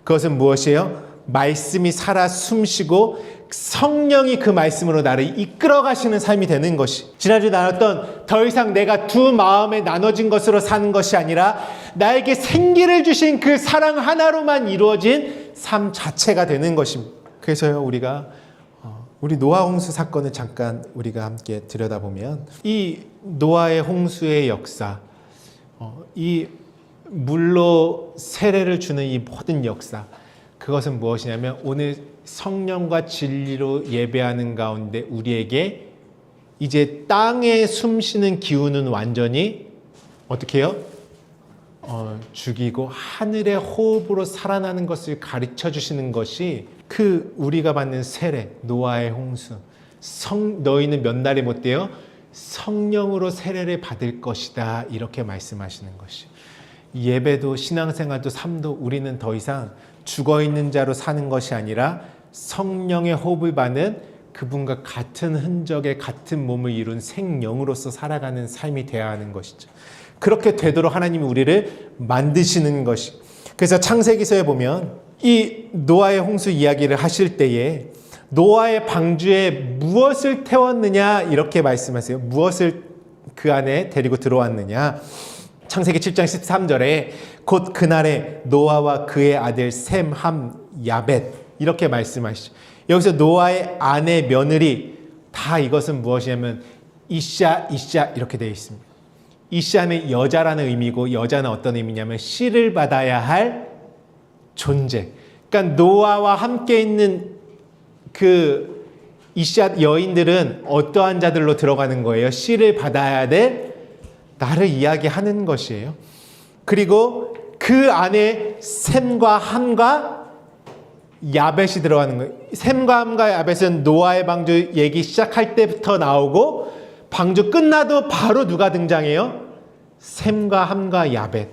그것은 무엇이에요? 말씀이 살아 숨쉬고 성령이 그 말씀으로 나를 이끌어 가시는 삶이 되는 것이. 지난주에 나눴던 더 이상 내가 두 마음에 나눠진 것으로 사는 것이 아니라 나에게 생기를 주신 그 사랑 하나로만 이루어진 삶 자체가 되는 것입니다. 그래서요 우리가 우리 노아 홍수 사건을 잠깐 우리가 함께 들여다보면 이 노아의 홍수의 역사, 이 물로 세례를 주는 이 모든 역사, 그것은 무엇이냐면 오늘 성령과 진리로 예배하는 가운데 우리에게 이제 땅에 숨쉬는 기운은 완전히 어떻게 해요? 죽이고 하늘의 호흡으로 살아나는 것을 가르쳐 주시는 것이 그 우리가 받는 세례, 노아의 홍수. 너희는 몇 날이 못 돼요? 성령으로 세례를 받을 것이다. 이렇게 말씀하시는 것이. 예배도 신앙생활도 삶도 우리는 더 이상 죽어있는 자로 사는 것이 아니라 성령의 호흡을 받는 그분과 같은 흔적의 같은 몸을 이룬 생명으로서 살아가는 삶이 되어야 하는 것이죠. 그렇게 되도록 하나님이 우리를 만드시는 것이. 그래서 창세기서에 보면 이 노아의 홍수 이야기를 하실 때에 노아의 방주에 무엇을 태웠느냐 이렇게 말씀하세요. 무엇을 그 안에 데리고 들어왔느냐. 창세기 7장 13절에 곧 그날에 노아와 그의 아들 셈, 함, 야벳 이렇게 말씀하시죠. 여기서 노아의 아내, 며느리 다 이것은 무엇이냐면 이샤 이렇게 되어 있습니다. 이시안의 여자라는 의미고, 여자는 어떤 의미냐면 씨를 받아야 할 존재. 그러니까 노아와 함께 있는 그 이시앗 여인들은 어떠한 자들로 들어가는 거예요? 씨를 받아야 될 나를 이야기하는 것이에요. 그리고 그 안에 셈과 함과 야벳이 들어가는 거예요. 셈과 함과 야벳은 노아의 방주 얘기 시작할 때부터 나오고, 방주 끝나도 바로 누가 등장해요? 셈과 함과 야벳.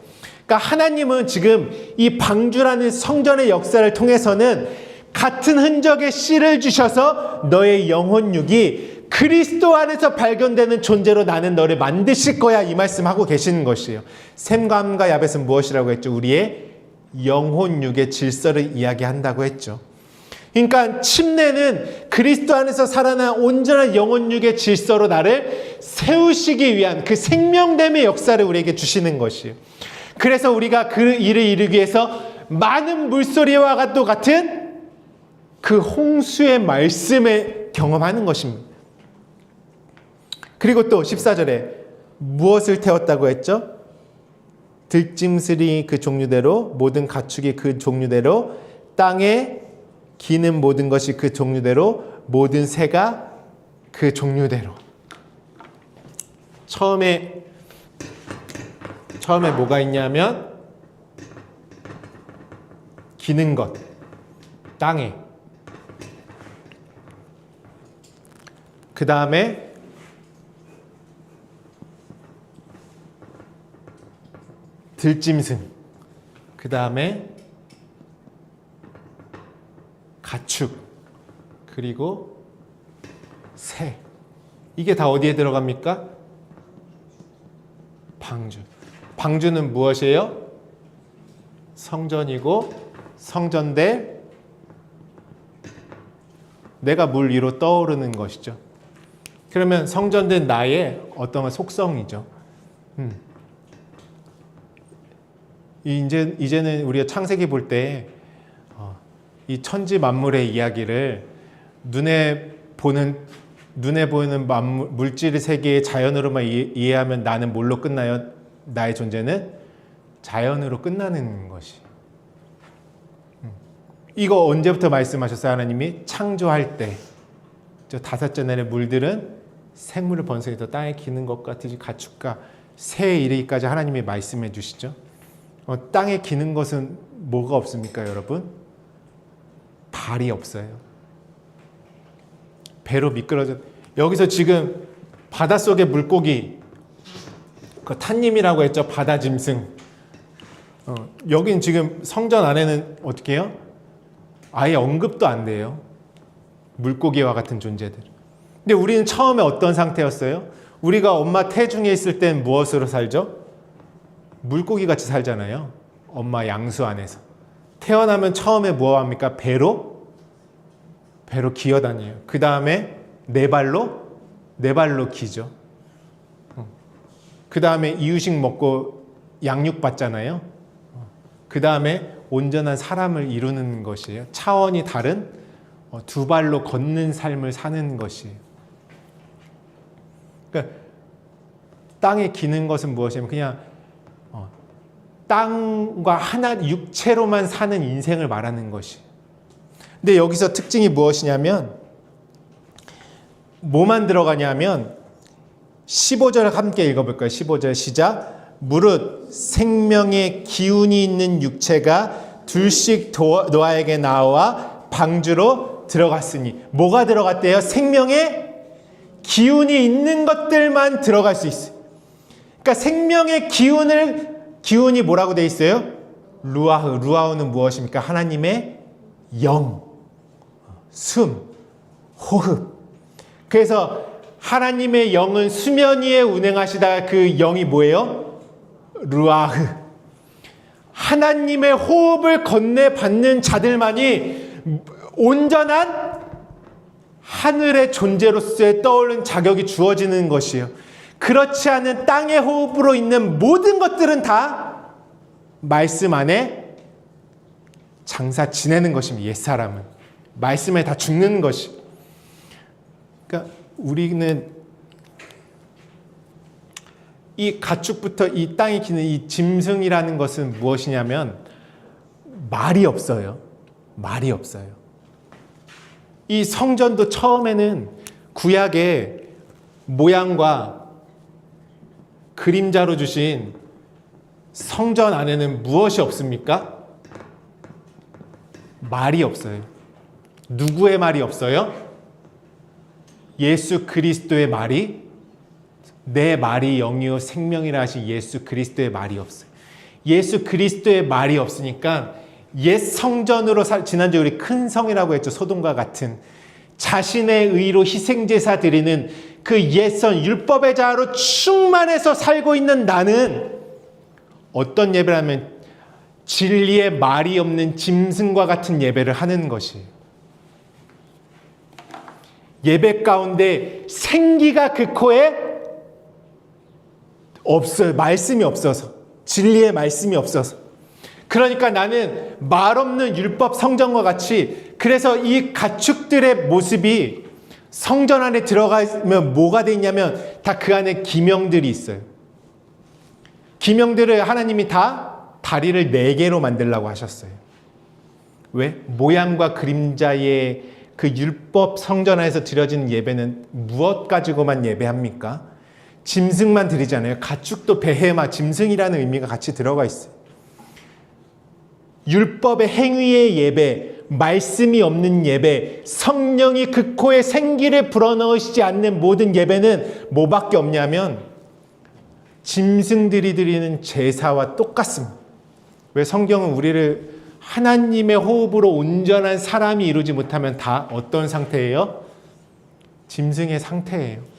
그러니까 하나님은 지금 이 방주라는 성전의 역사를 통해서는 같은 흔적의 씨를 주셔서 너의 영혼육이 그리스도 안에서 발견되는 존재로 나는 너를 만드실 거야, 이 말씀하고 계시는 것이에요. 셈과 함과 야벳은 무엇이라고 했죠? 우리의 영혼육의 질서를 이야기한다고 했죠. 그러니까 침례는 그리스도 안에서 살아난 온전한 영혼육의 질서로 나를 세우시기 위한 그 생명됨의 역사를 우리에게 주시는 것이에요. 그래서 우리가 그 일을 이루기 위해서 많은 물소리와 같은 그 홍수의 말씀을 경험하는 것입니다. 그리고 또 14절에 무엇을 태웠다고 했죠? 들짐승이 그 종류대로, 모든 가축이 그 종류대로, 땅에 기는 모든 것이 그 종류대로, 모든 새가 그 종류대로. 처음에 뭐가 있냐면 기는 것, 땅에. 그 다음에 들짐승, 그 다음에 가축, 그리고 새. 이게 다 어디에 들어갑니까? 방주. 방주는 무엇이에요? 성전이고, 성전대 내가 물 위로 떠오르는 것이죠. 그러면 성전된 나의 어떤 속성이죠. 이제는 우리가 창세기 볼 때 이 천지 만물의 이야기를 눈에 보이는 만물, 물질 세계의 자연으로만 이해하면 나는 뭘로 끝나요? 나의 존재는 자연으로 끝나는 것이. 이거 언제부터 말씀하셨어요? 하나님이 창조할 때. 저 다섯째 날에 물들은 생물을 번성해서 땅에 기는 것 같이 가축과 새에 이르기까지 하나님이 말씀해 주시죠. 땅에 기는 것은 뭐가 없습니까, 여러분? 발이 없어요. 배로 미끄러져. 여기서 지금 바닷속의 물고기, 그 탄님이라고 했죠. 바다 짐승. 여긴 지금 성전 안에는 어떻게 해요? 아예 언급도 안 돼요. 물고기와 같은 존재들. 근데 우리는 처음에 어떤 상태였어요? 우리가 엄마 태중에 있을 땐 무엇으로 살죠? 물고기 같이 살잖아요. 엄마 양수 안에서. 태어나면 처음에 뭐 합니까? 배로 기어다녀요. 그 다음에 네 발로 기죠. 그 다음에 이유식 먹고 양육 받잖아요. 그 다음에 온전한 사람을 이루는 것이에요. 차원이 다른 두 발로 걷는 삶을 사는 것이에요. 그러니까 땅에 기는 것은 무엇이냐면 그냥 땅과 하나 육체로만 사는 인생을 말하는 것이. 근데 여기서 특징이 무엇이냐면 뭐만 들어가냐면 15절 함께 읽어볼까요? 15절 시작. 무릇 생명의 기운이 있는 육체가 둘씩 노아에게 나와 방주로 들어갔으니. 뭐가 들어갔대요? 생명의 기운이 있는 것들만 들어갈 수 있어요. 그러니까 생명의 기운이 뭐라고 돼 있어요? 루아흐. 루아흐는 무엇입니까? 하나님의 영, 숨, 호흡. 그래서 하나님의 영은 수면 위에 운행하시다 그 영이 뭐예요? 루아흐. 하나님의 호흡을 건네받는 자들만이 온전한 하늘의 존재로서의 떠오른 자격이 주어지는 것이에요. 그렇지 않은 땅의 호흡으로 있는 모든 것들은 다 말씀 안에 장사 지내는 것입니다. 옛사람은. 말씀에 다 죽는 것이. 그러니까 우리는 이 가축부터 이 땅에 기는 이 짐승이라는 것은 무엇이냐면 말이 없어요. 말이 없어요. 이 성전도 처음에는 구약의 모양과 그림자로 주신 성전 안에는 무엇이 없습니까? 말이 없어요. 누구의 말이 없어요? 예수 그리스도의 말이, 내 말이 영이요 생명이라 하신 예수 그리스도의 말이 없어요. 예수 그리스도의 말이 없으니까 옛 성전으로 지난주에 우리 큰 성이라고 했죠. 소돔과 같은 자신의 의로 희생제사 드리는 그 옛선 율법의 자로 충만해서 살고 있는 나는 어떤 예배를 하면 진리의 말이 없는 짐승과 같은 예배를 하는 것이에요. 예배 가운데 생기가 그 코에 없어요. 말씀이 없어서. 진리의 말씀이 없어서. 그러니까 나는 말 없는 율법 성전과 같이, 그래서 이 가축들의 모습이 성전 안에 들어가면 뭐가 돼 있냐면 다 그 안에 기명들이 있어요. 기명들을 하나님이 다 다리를 4개로 만들라고 하셨어요. 왜? 모양과 그림자의 그 율법 성전 안에서 드려지는 예배는 무엇 가지고만 예배합니까? 짐승만 드리잖아요. 가축도 베헤마, 짐승이라는 의미가 같이 들어가 있어요. 율법의 행위의 예배, 말씀이 없는 예배, 성령이 그 코에 생기를 불어넣으시지 않는 모든 예배는 뭐밖에 없냐면 짐승들이 드리는 제사와 똑같습니다. 왜? 성경은 우리를 하나님의 호흡으로 온전한 사람이 이루지 못하면 다 어떤 상태예요? 짐승의 상태예요.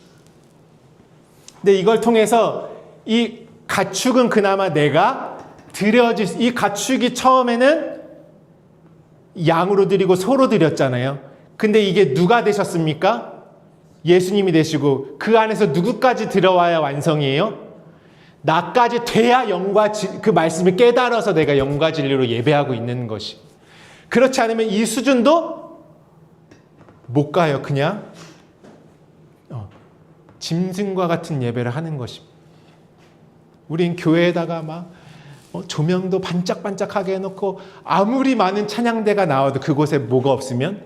근데 이걸 통해서 이 가축은 그나마 내가 드려질, 이 가축이 처음에는 양으로 드리고 소로 드렸잖아요. 근데 이게 누가 되셨습니까? 예수님이 되시고 그 안에서 누구까지 들어와야 완성이에요? 나까지 돼야 영과 그 말씀을 깨달아서 내가 영과 진리로 예배하고 있는 것이. 그렇지 않으면 이 수준도 못 가요. 그냥 짐승과 같은 예배를 하는 것입니다. 우린 교회에다가 막 조명도 반짝반짝하게 해놓고 아무리 많은 찬양대가 나와도 그곳에 뭐가 없으면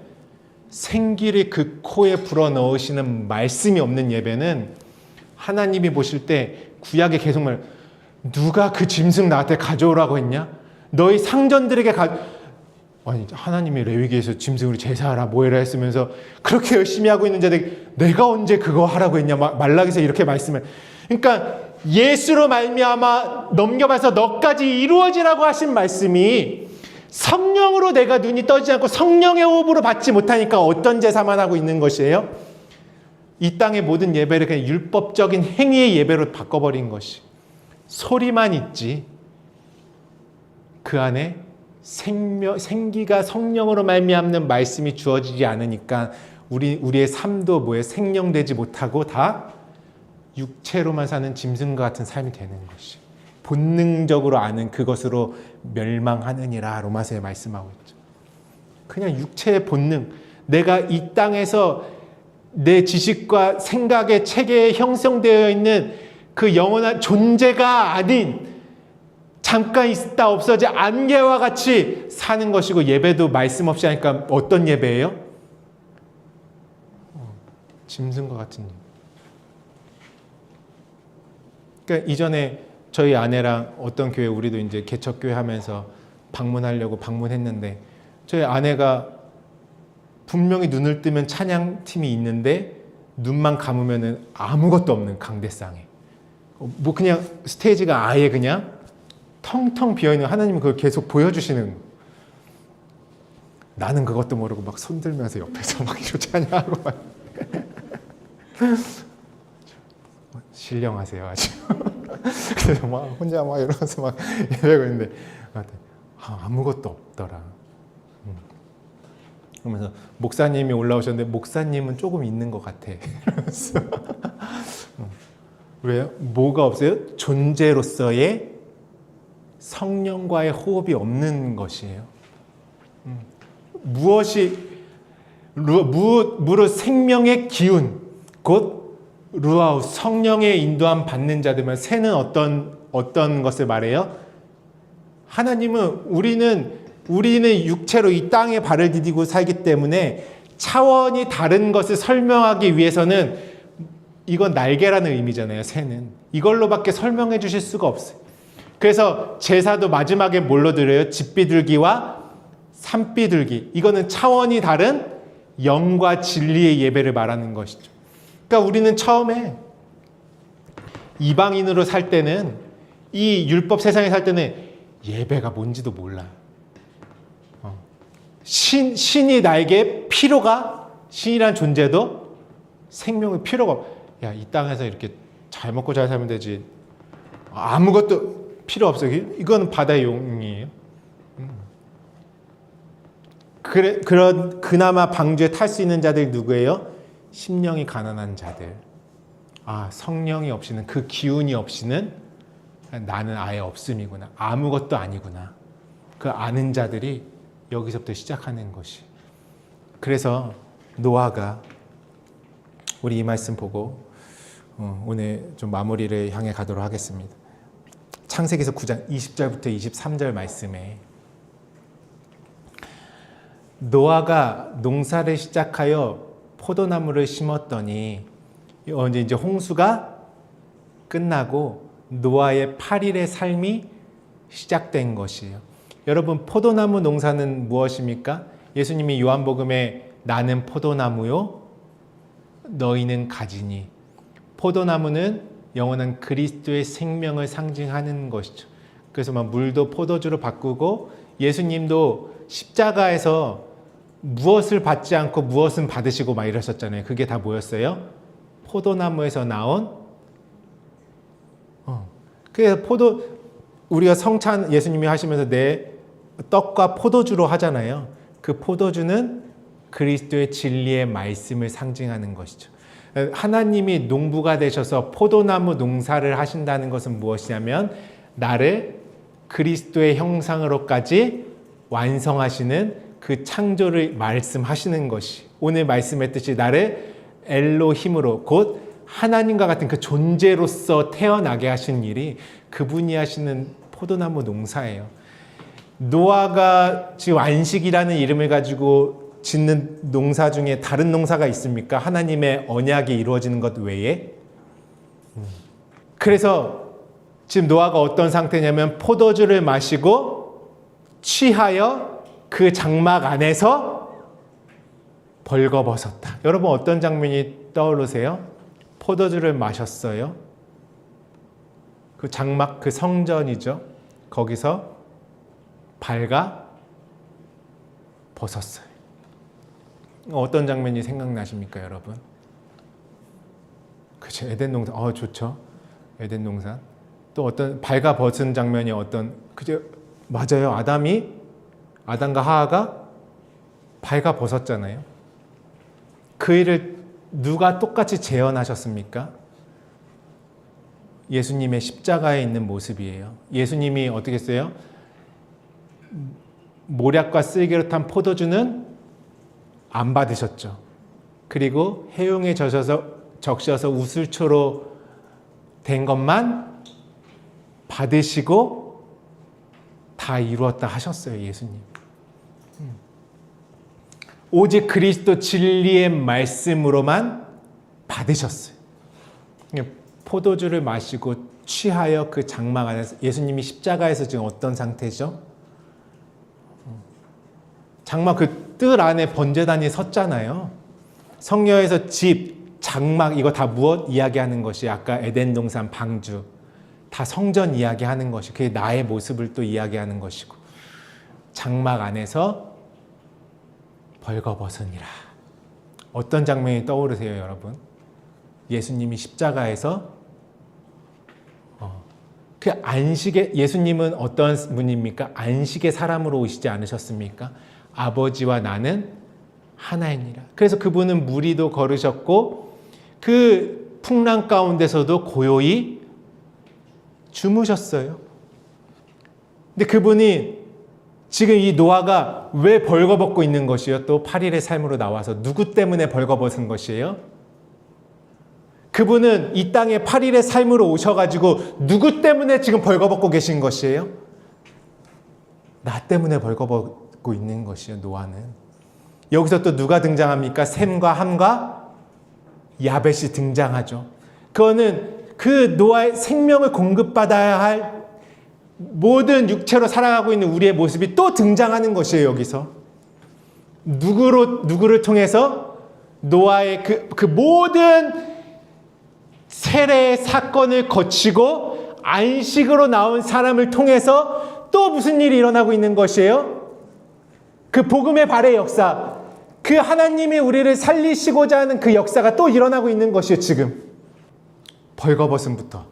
생기를 그 코에 불어넣으시는 말씀이 없는 예배는 하나님이 보실 때 구약에 계속 말, 누가 그 짐승 나한테 가져오라고 했냐? 너희 상전들에게 아니 하나님이 레위기에서 짐승으로 제사하라 뭐해라 했으면서 그렇게 열심히 하고 있는 자들이 내가 언제 그거 하라고 했냐? 말라기서 이렇게 말씀을. 그러니까 예수로 말미암아 넘겨봐서 너까지 이루어지라고 하신 말씀이 성령으로 내가 눈이 떠지지 않고 성령의 호흡으로 받지 못하니까 어떤 제사만 하고 있는 것이에요? 이 땅의 모든 예배를 그냥 율법적인 행위의 예배로 바꿔버린 것이. 소리만 있지 그 안에 생기가 성령으로 말미암는 말씀이 주어지지 않으니까 우리의 삶도 뭐에 생명되지 못하고 다 육체로만 사는 짐승과 같은 삶이 되는 것이. 본능적으로 아는 그것으로 멸망하느니라 로마서에 말씀하고 있죠. 그냥 육체의 본능, 내가 이 땅에서 내 지식과 생각의 체계에 형성되어 있는 그 영원한 존재가 아닌 잠깐 있다 없어져 안개와 같이 사는 것이고, 예배도 말씀 없이 하니까 어떤 예배예요? 짐승과 같은 예배. 그러니까 이전에 저희 아내랑 어떤 교회, 우리도 이제 개척교회 하면서 방문하려고 방문했는데 저희 아내가 분명히 눈을 뜨면 찬양팀이 있는데 눈만 감으면은 아무것도 없는 강대상에 뭐 그냥 스테이지가 아예 그냥 텅텅 비어있는, 하나님은 그걸 계속 보여주시는. 나는 그것도 모르고 막 손들면서 옆에서 막 이렇게 찬양하고 막 신령하세요 아주. 그래서 막 혼자 막 이러면서 막 예배하고 있는데 아무것도 없더라. 그러면서 목사님이 올라오셨는데 목사님은 조금 있는 것 같아. 이러면서 왜요? 뭐가 없어요? 존재로서의 성령과의 호흡이 없는 것이에요. 무엇이 무릇 생명의 기운 곧 루아우 성령의 인도함 받는 자들만 새는 어떤 것을 말해요? 하나님은 우리는 육체로 이 땅에 발을 디디고 살기 때문에 차원이 다른 것을 설명하기 위해서는 이건 날개라는 의미잖아요. 새는 이걸로밖에 설명해 주실 수가 없어요. 그래서 제사도 마지막에 뭘로 드려요? 집비둘기와 산비둘기. 이거는 차원이 다른 영과 진리의 예배를 말하는 것이죠. 그러니까 우리는 처음에 이방인으로 살 때는, 이 율법 세상에 살 때는 예배가 뭔지도 몰라. 신이 나에게 필요가, 신이란 존재도 생명의 필요가, 야, 이 땅에서 이렇게 잘 먹고 잘 살면 되지, 아무것도 필요 없어. 이건 바다의 용이에요. 그나마 방주에 탈 수 있는 자들이 누구예요? 심령이 가난한 자들. 성령이 없이는, 그 기운이 없이는 나는 아예 없음이구나. 아무것도 아니구나. 그 아는 자들이 여기서부터 시작하는 것이. 그래서 노아가, 우리 이 말씀 보고 오늘 좀 마무리를 향해 가도록 하겠습니다. 창세기서 9장 20절부터 23절 말씀에 노아가 농사를 시작하여 포도나무를 심었더니 이제 홍수가 끝나고 노아의 8일의 삶이 시작된 것이에요. 여러분, 포도나무 농사는 무엇입니까? 예수님이 요한복음에 나는 포도나무요 너희는 가지니, 포도나무는 영원한 그리스도의 생명을 상징하는 것이죠. 그래서 막 물도 포도주로 바꾸고, 예수님도 십자가에서 무엇을 받지 않고 무엇은 받으시고 막 이러셨잖아요. 그게 다 뭐였어요? 포도나무에서 나온 그래서 우리가 성찬 예수님이 하시면서 내 떡과 포도주로 하잖아요. 그 포도주는 그리스도의 진리의 말씀을 상징하는 것이죠. 하나님이 농부가 되셔서 포도나무 농사를 하신다는 것은 무엇이냐면 나를 그리스도의 형상으로까지 완성하시는 그 창조를 말씀하시는 것이, 오늘 말씀했듯이 나를 엘로힘으로, 곧 하나님과 같은 그 존재로서 태어나게 하신 일이 그분이 하시는 포도나무 농사예요. 노아가 지금 안식이라는 이름을 가지고 짓는 농사 중에 다른 농사가 있습니까? 하나님의 언약이 이루어지는 것 외에. 그래서 지금 노아가 어떤 상태냐면 포도주를 마시고 취하여 그 장막 안에서 벌거벗었다. 여러분, 어떤 장면이 떠오르세요? 포도주를 마셨어요. 그 장막, 그 성전이죠. 거기서 발가 벗었어요. 어떤 장면이 생각나십니까, 여러분? 그렇죠. 에덴 동산. 좋죠. 에덴 동산. 또 어떤 발가 벗은 장면이 그죠? 맞아요. 아담과 하하가 발가 벗었잖아요. 그 일을 누가 똑같이 재현하셨습니까? 예수님의 십자가에 있는 모습이에요. 예수님이 어떻게 했어요? 모략과 쓸개로 탄 포도주는 안 받으셨죠. 그리고 해용에 적셔서 우슬초로 된 것만 받으시고 다 이루었다 하셨어요, 예수님. 오직 그리스도 진리의 말씀으로만 받으셨어요. 포도주를 마시고 취하여 그 장막 안에서, 예수님이 십자가에서 지금 어떤 상태죠? 장막 그 뜰 안에 번제단이 섰잖아요. 성경에서 집, 장막, 이거 다 무엇 이야기하는 것이, 아까 에덴 동산 방주, 다 성전 이야기하는 것이, 그게 나의 모습을 또 이야기하는 것이고, 장막 안에서 벌거벗으니라. 어떤 장면이 떠오르세요, 여러분? 예수님이 십자가에서 그 안식의, 예수님은 어떤 분입니까? 안식의 사람으로 오시지 않으셨습니까? 아버지와 나는 하나이니라. 그래서 그분은 무리도 걸으셨고 그 풍랑 가운데서도 고요히 주무셨어요. 근데 그분이 지금 이 노아가 왜 벌거벗고 있는 것이요? 또 8일의 삶으로 나와서 누구 때문에 벌거벗은 것이에요? 그분은 이 땅에 8일의 삶으로 오셔가지고 누구 때문에 지금 벌거벗고 계신 것이에요? 나 때문에 벌거벗고 있는 것이에요. 노아는. 여기서 또 누가 등장합니까? 셈과 함과 야벳이 등장하죠. 그거는 그 노아의 생명을 공급받아야 할 모든 육체로 살아가고 있는 우리의 모습이 또 등장하는 것이에요. 여기서 누구를 통해서 노아의 그 모든 세례의 사건을 거치고 안식으로 나온 사람을 통해서 또 무슨 일이 일어나고 있는 것이에요? 그 복음의 발의 역사, 그 하나님이 우리를 살리시고자 하는 그 역사가 또 일어나고 있는 것이에요. 지금 벌거벗음부터.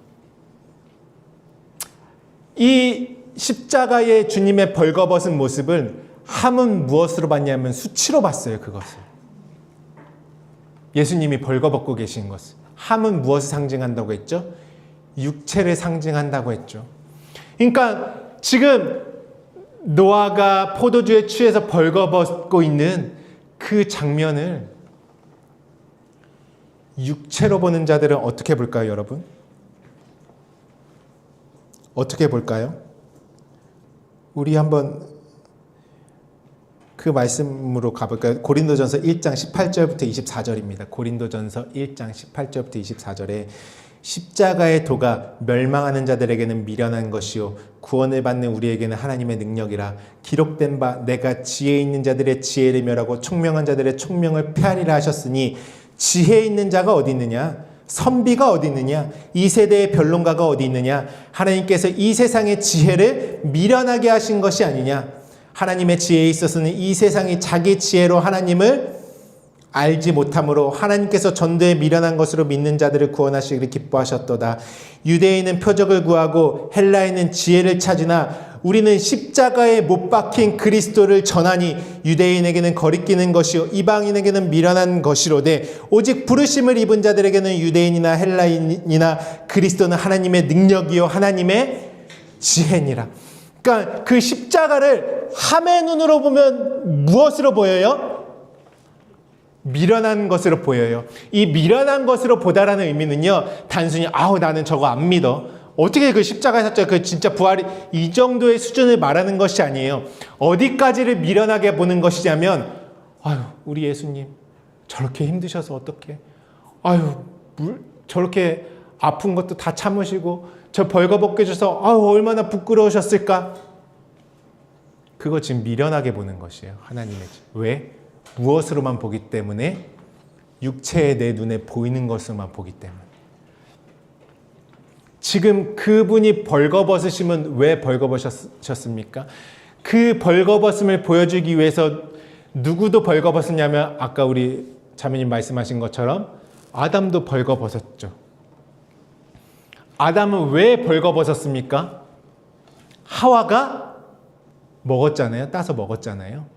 이 십자가의 주님의 벌거벗은 모습은 함은 무엇으로 봤냐면 수치로 봤어요. 그것을. 예수님이 벌거벗고 계신 것을. 함은 무엇을 상징한다고 했죠? 육체를 상징한다고 했죠. 그러니까 지금 노아가 포도주에 취해서 벌거벗고 있는 그 장면을 육체로 보는 자들은 어떻게 볼까요, 여러분? 어떻게 볼까요? 우리 한번 그 말씀으로 가볼까요? 고린도전서 1장 18절부터 24절입니다. 고린도전서 1장 18절부터 24절에 십자가의 도가 멸망하는 자들에게는 미련한 것이요 구원을 받는 우리에게는 하나님의 능력이라. 기록된 바 내가 지혜 있는 자들의 지혜를 멸하고 총명한 자들의 총명을 폐하리라 하셨으니 지혜 있는 자가 어디 있느냐? 선비가 어디 있느냐? 이 세대의 변론가가 어디 있느냐? 하나님께서 이 세상의 지혜를 미련하게 하신 것이 아니냐? 하나님의 지혜에 있어서는 이 세상이 자기 지혜로 하나님을 알지 못함으로 하나님께서 전도에 미련한 것으로 믿는 자들을 구원하시기를 기뻐하셨도다. 유대인은 표적을 구하고 헬라인은 지혜를 찾으나 우리는 십자가에 못 박힌 그리스도를 전하니 유대인에게는 거리끼는 것이요 이방인에게는 미련한 것이로되 오직 부르심을 입은 자들에게는 유대인이나 헬라인이나 그리스도는 하나님의 능력이요 하나님의 지혜니라. 그러니까 그 십자가를 함의 눈으로 보면 무엇으로 보여요? 미련한 것으로 보여요. 이 미련한 것으로 보다라는 의미는요, 단순히 나는 저거 안 믿어. 어떻게 그 십자가에 샀죠? 그 진짜 부활이 이 정도의 수준을 말하는 것이 아니에요. 어디까지를 미련하게 보는 것이냐면, 우리 예수님 저렇게 힘드셔서 어떡해? 저렇게 아픈 것도 다 참으시고 저 벌거벗게 해줘서 얼마나 부끄러우셨을까? 그거 지금 미련하게 보는 것이에요. 하나님의. 왜? 무엇으로만 보기 때문에? 육체의 내 눈에 보이는 것으로만 보기 때문에. 지금 그분이 벌거벗으시면 왜 벌거벗으셨습니까? 그 벌거벗음을 보여주기 위해서 누구도 벌거벗었냐면 아까 우리 자매님 말씀하신 것처럼 아담도 벌거벗었죠. 아담은 왜 벌거벗었습니까? 하와가 먹었잖아요. 따서 먹었잖아요.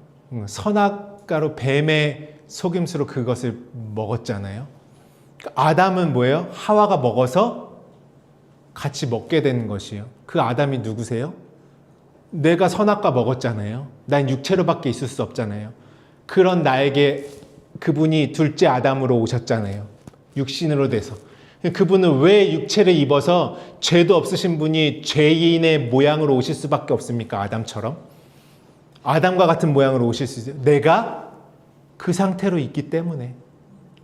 선악과로 뱀의 속임수로 그것을 먹었잖아요. 아담은 뭐예요? 하와가 먹어서 같이 먹게 된 것이에요. 그 아담이 누구세요? 내가 선악과 먹었잖아요. 난 육체로밖에 있을 수 없잖아요. 그런 나에게 그분이 둘째 아담으로 오셨잖아요. 육신으로 돼서. 그분은 왜 육체를 입어서 죄도 없으신 분이 죄인의 모양으로 오실 수밖에 없습니까? 아담처럼. 아담과 같은 모양으로 오실 수 있어요. 내가 그 상태로 있기 때문에.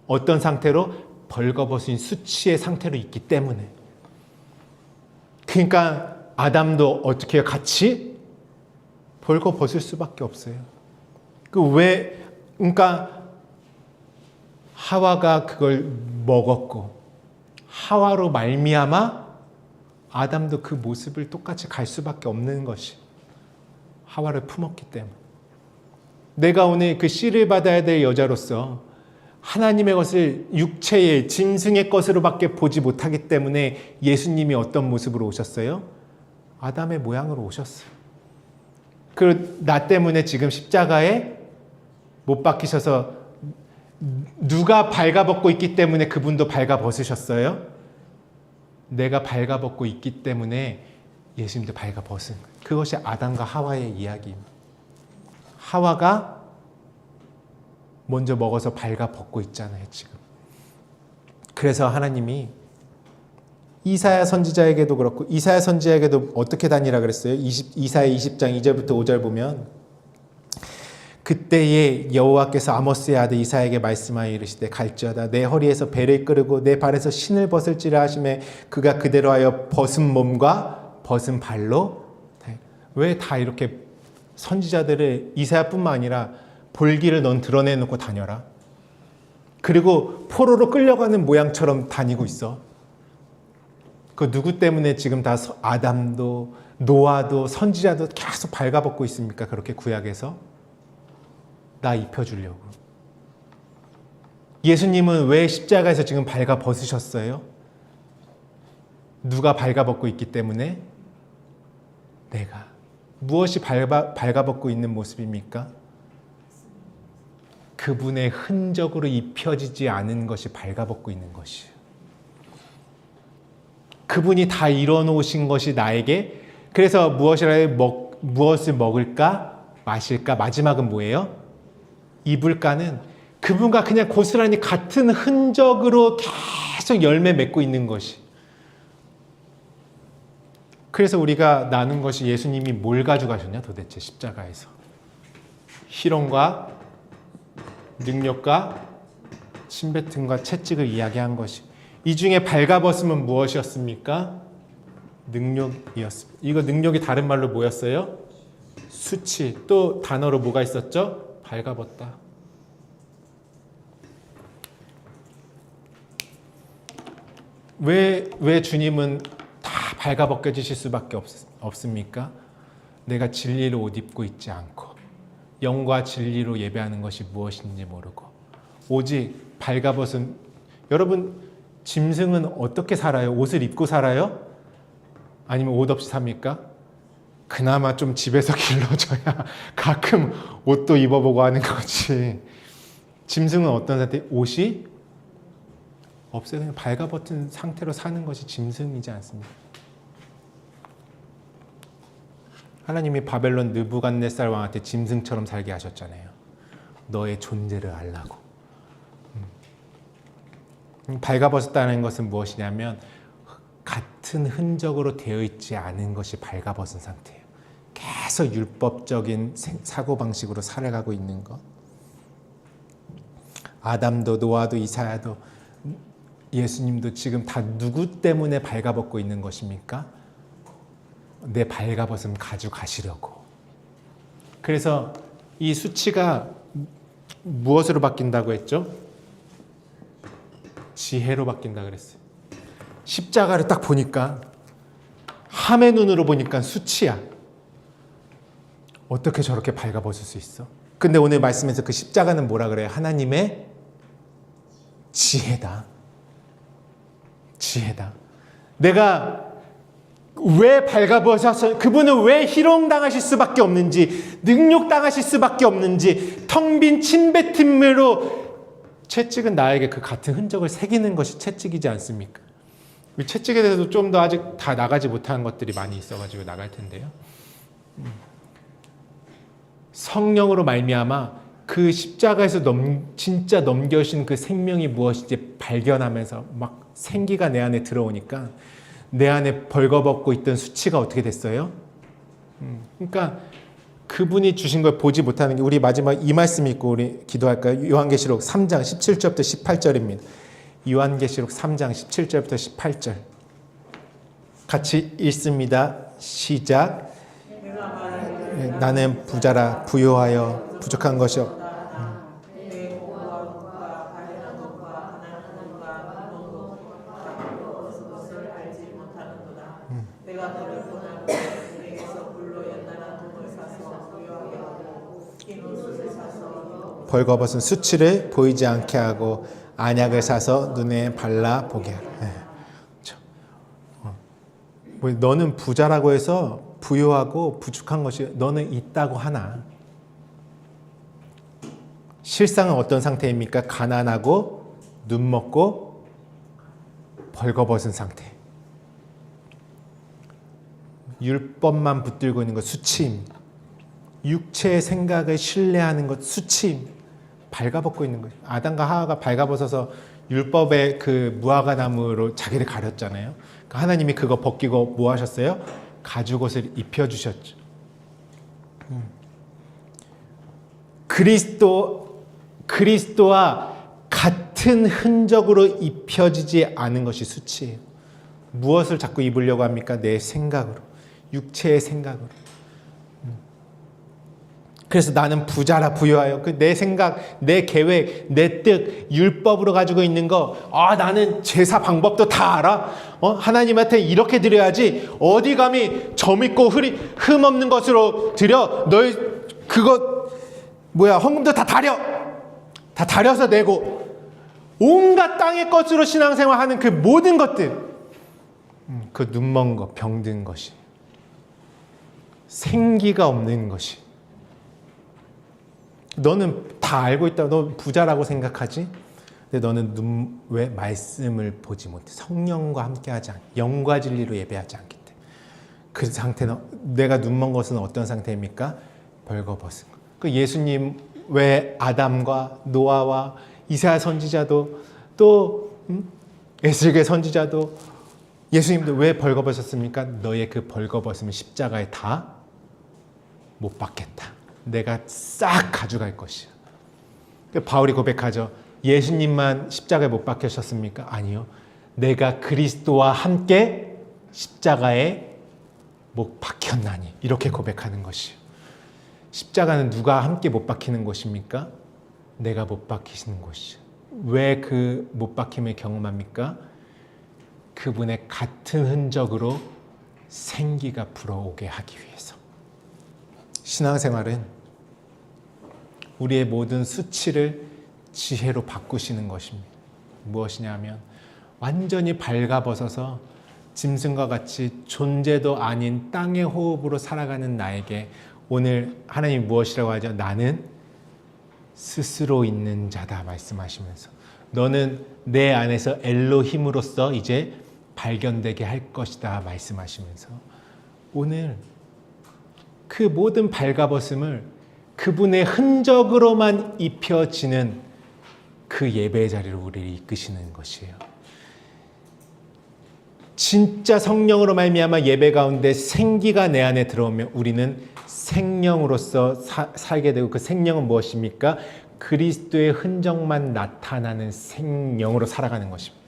어떤 상태로? 벌거벗은 수치의 상태로 있기 때문에. 그러니까 아담도 어떻게 해요? 같이 벌거벗을 수밖에 없어요. 그러니까 하와가 그걸 먹었고 하와로 말미암아 아담도 그 모습을 똑같이 갈 수밖에 없는 것이 하와를 품었기 때문에. 내가 오늘 그 씨를 받아야 될 여자로서 하나님의 것을 육체의 짐승의 것으로밖에 보지 못하기 때문에 예수님이 어떤 모습으로 오셨어요? 아담의 모양으로 오셨어요. 나 때문에 지금 십자가에 못 박히셔서 누가 발가벗고 있기 때문에 그분도 발가벗으셨어요? 내가 발가벗고 있기 때문에 예수님도 발가벗은 거예요. 그것이 아담과 하와의 이야기입니다. 하와가 먼저 먹어서 발가벗고 있잖아요, 지금. 그래서 하나님이 이사야 선지자에게도 그렇고, 이사야 선지자에게도 어떻게 다니라 그랬어요? 이사야 20장 2절부터 5절 보면, 그때에 여호와께서 아모스의 아들 이사야에게 말씀하여 이르시되 갈지어다 내 허리에서 배를 끄르고 내 발에서 신을 벗을지라 하시매 그가 그대로 하여 벗은 몸과 벗은 발로. 왜 다 이렇게 선지자들을, 이사야뿐만 아니라 볼기를 넌 드러내놓고 다녀라. 그리고 포로로 끌려가는 모양처럼 다니고 있어. 그 누구 때문에 지금 다 아담도 노아도 선지자도 계속 발가벗고 있습니까? 그렇게 구약에서 나 입혀주려고. 예수님은 왜 십자가에서 지금 발가벗으셨어요? 누가 발가벗고 있기 때문에? 내가. 무엇이 발가벗고 있는 모습입니까? 그분의 흔적으로 입혀지지 않은 것이 발가벗고 있는 것이에요. 그분이 다 이뤄놓으신 것이 나에게. 그래서 무엇을 먹을까 마실까, 마지막은 뭐예요? 입을까는 그분과 그냥 고스란히 같은 흔적으로 계속 열매 맺고 있는 것이. 그래서 우리가 나눈 것이 예수님이 뭘 가져가셨냐 도대체 십자가에서. 희롱과 능력과 침뱉음과 채찍을 이야기한 것이. 이 중에 발가벗음은 무엇이었습니까? 능력이었습니다. 이거 능력이 다른 말로 뭐였어요? 수치. 또 단어로 뭐가 있었죠? 발가벗다. 왜 주님은 다 발가벗겨지실 수밖에 없습니까? 내가 진리로 옷 입고 있지 않고 영과 진리로 예배하는 것이 무엇인지 모르고 오직 발가벗은. 여러분, 짐승은 어떻게 살아요? 옷을 입고 살아요? 아니면 옷 없이 삽니까? 그나마 좀 집에서 길러줘야 가끔 옷도 입어보고 하는 거지. 짐승은 어떤 상태? 옷이 없어요. 그냥 발가벗은 상태로 사는 것이 짐승이지 않습니까? 하나님이 바벨론 느부갓네살 왕한테 짐승처럼 살게 하셨잖아요. 너의 존재를 알라고. 발가벗었다는 것은 무엇이냐면 같은 흔적으로 되어 있지 않은 것이 발가벗은 상태예요. 계속 율법적인 사고방식으로 살아가고 있는 것. 아담도 노아도 이사야도 예수님도 지금 다 누구 때문에 발가벗고 있는 것입니까? 내 발가벗음 가져가시려고. 그래서 이 수치가 무엇으로 바뀐다고 했죠? 지혜로 바뀐다 그랬어요. 십자가를 딱 보니까, 함의 눈으로 보니까 수치야. 어떻게 저렇게 발가벗을 수 있어? 근데 오늘 말씀에서 그 십자가는 뭐라 그래요? 하나님의 지혜다. 지혜다. 내가 왜 발가벗어서, 그분은 왜 희롱당하실 수밖에 없는지, 능욕당하실 수밖에 없는지, 텅 빈 침뱉음으로. 채찍은 나에게 그 같은 흔적을 새기는 것이 채찍이지 않습니까? 채찍에 대해서도 좀 더 아직 다 나가지 못한 것들이 많이 있어가지고 나갈 텐데요. 성령으로 말미암아 그 십자가에서 진짜 넘겨신 그 생명이 무엇인지 발견하면서 막 생기가 내 안에 들어오니까 내 안에 벌거벗고 있던 수치가 어떻게 됐어요? 그러니까 그분이 주신 걸 보지 못하는 게. 우리 마지막 이 말씀 읽고 우리 기도할까요? 요한계시록 3장 17절부터 18절입니다. 요한계시록 3장 17절부터 18절 같이 읽습니다. 시작. 나는 부자라 부요하여 부족한 것이 없다. 벌거벗은 수치를 보이지 않게 하고 안약을 사서 눈에 발라 보게 하라. 너는 부자라고 해서 부유하고 부족한 것이 너는 있다고 하나. 실상은 어떤 상태입니까? 가난하고 눈먹고 벌거벗은 상태. 율법만 붙들고 있는 것 수치임. 육체의 생각을 신뢰하는 것 수치임. 발가벗고 있는 거예요. 아담과 하와가 발가벗어서 율법의 그 무화과 나무로 자기를 가렸잖아요. 그러니까 하나님이 그거 벗기고 뭐 하셨어요? 가죽옷을 입혀주셨죠. 그리스도와 같은 흔적으로 입혀지지 않은 것이 수치예요. 무엇을 자꾸 입으려고 합니까? 내 생각으로, 육체의 생각으로. 그래서 나는 부자라 부유하여. 내 생각, 내 계획, 내 뜻, 율법으로 가지고 있는 거, 나는 제사 방법도 다 알아. 하나님한테 이렇게 드려야지. 어디 감히 점 있고 흠 없는 것으로 드려. 너희 그거 헌금도 다 다려서 내고. 온갖 땅의 것으로 신앙생활하는 그 모든 것들, 그 눈먼 것, 병든 것이, 생기가 없는 것이. 너는 다 알고 있다. 너 부자라고 생각하지? 근데 너는 왜 말씀을 보지 못해? 성령과 함께하지 않기, 영과 진리로 예배하지 않기 때문에. 그 상태는, 내가 눈먼 것은 어떤 상태입니까? 벌거벗은 것. 그 예수님 왜 아담과 노아와 이사야 선지자도 또 에스겔 선지자도 예수님도 왜 벌거벗었습니까? 너의 그 벌거벗음을 십자가에 다 못 박겠다. 내가 싹 가져갈 것이야. 바울이 고백하죠. 예수님만 십자가에 못 박히셨습니까? 아니요. 내가 그리스도와 함께 십자가에 못 박혔나니. 이렇게 고백하는 것이요. 십자가는 누가 함께 못 박히는 곳입니까? 내가 못 박히시는 곳이요. 왜 그 못 박힘을 경험합니까? 그분의 같은 흔적으로 생기가 불어오게 하기 위해서. 신앙생활은 우리의 모든 수치를 지혜로 바꾸시는 것입니다. 무엇이냐 하면 완전히 발가벗어서 짐승과 같이 존재도 아닌 땅의 호흡으로 살아가는 나에게 오늘 하나님이 무엇이라고 하죠? 나는 스스로 있는 자다 말씀하시면서 너는 내 안에서 엘로힘으로서 이제 발견되게 할 것이다 말씀하시면서 오늘 그 모든 발가벗음을 그분의 흔적으로만 입혀지는 그 예배의 자리로 우리를 이끄시는 것이에요. 진짜 성령으로 말미암아 예배 가운데 생기가 내 안에 들어오면 우리는 생령으로서 살게 되고 그 생령은 무엇입니까? 그리스도의 흔적만 나타나는 생령으로 살아가는 것입니다.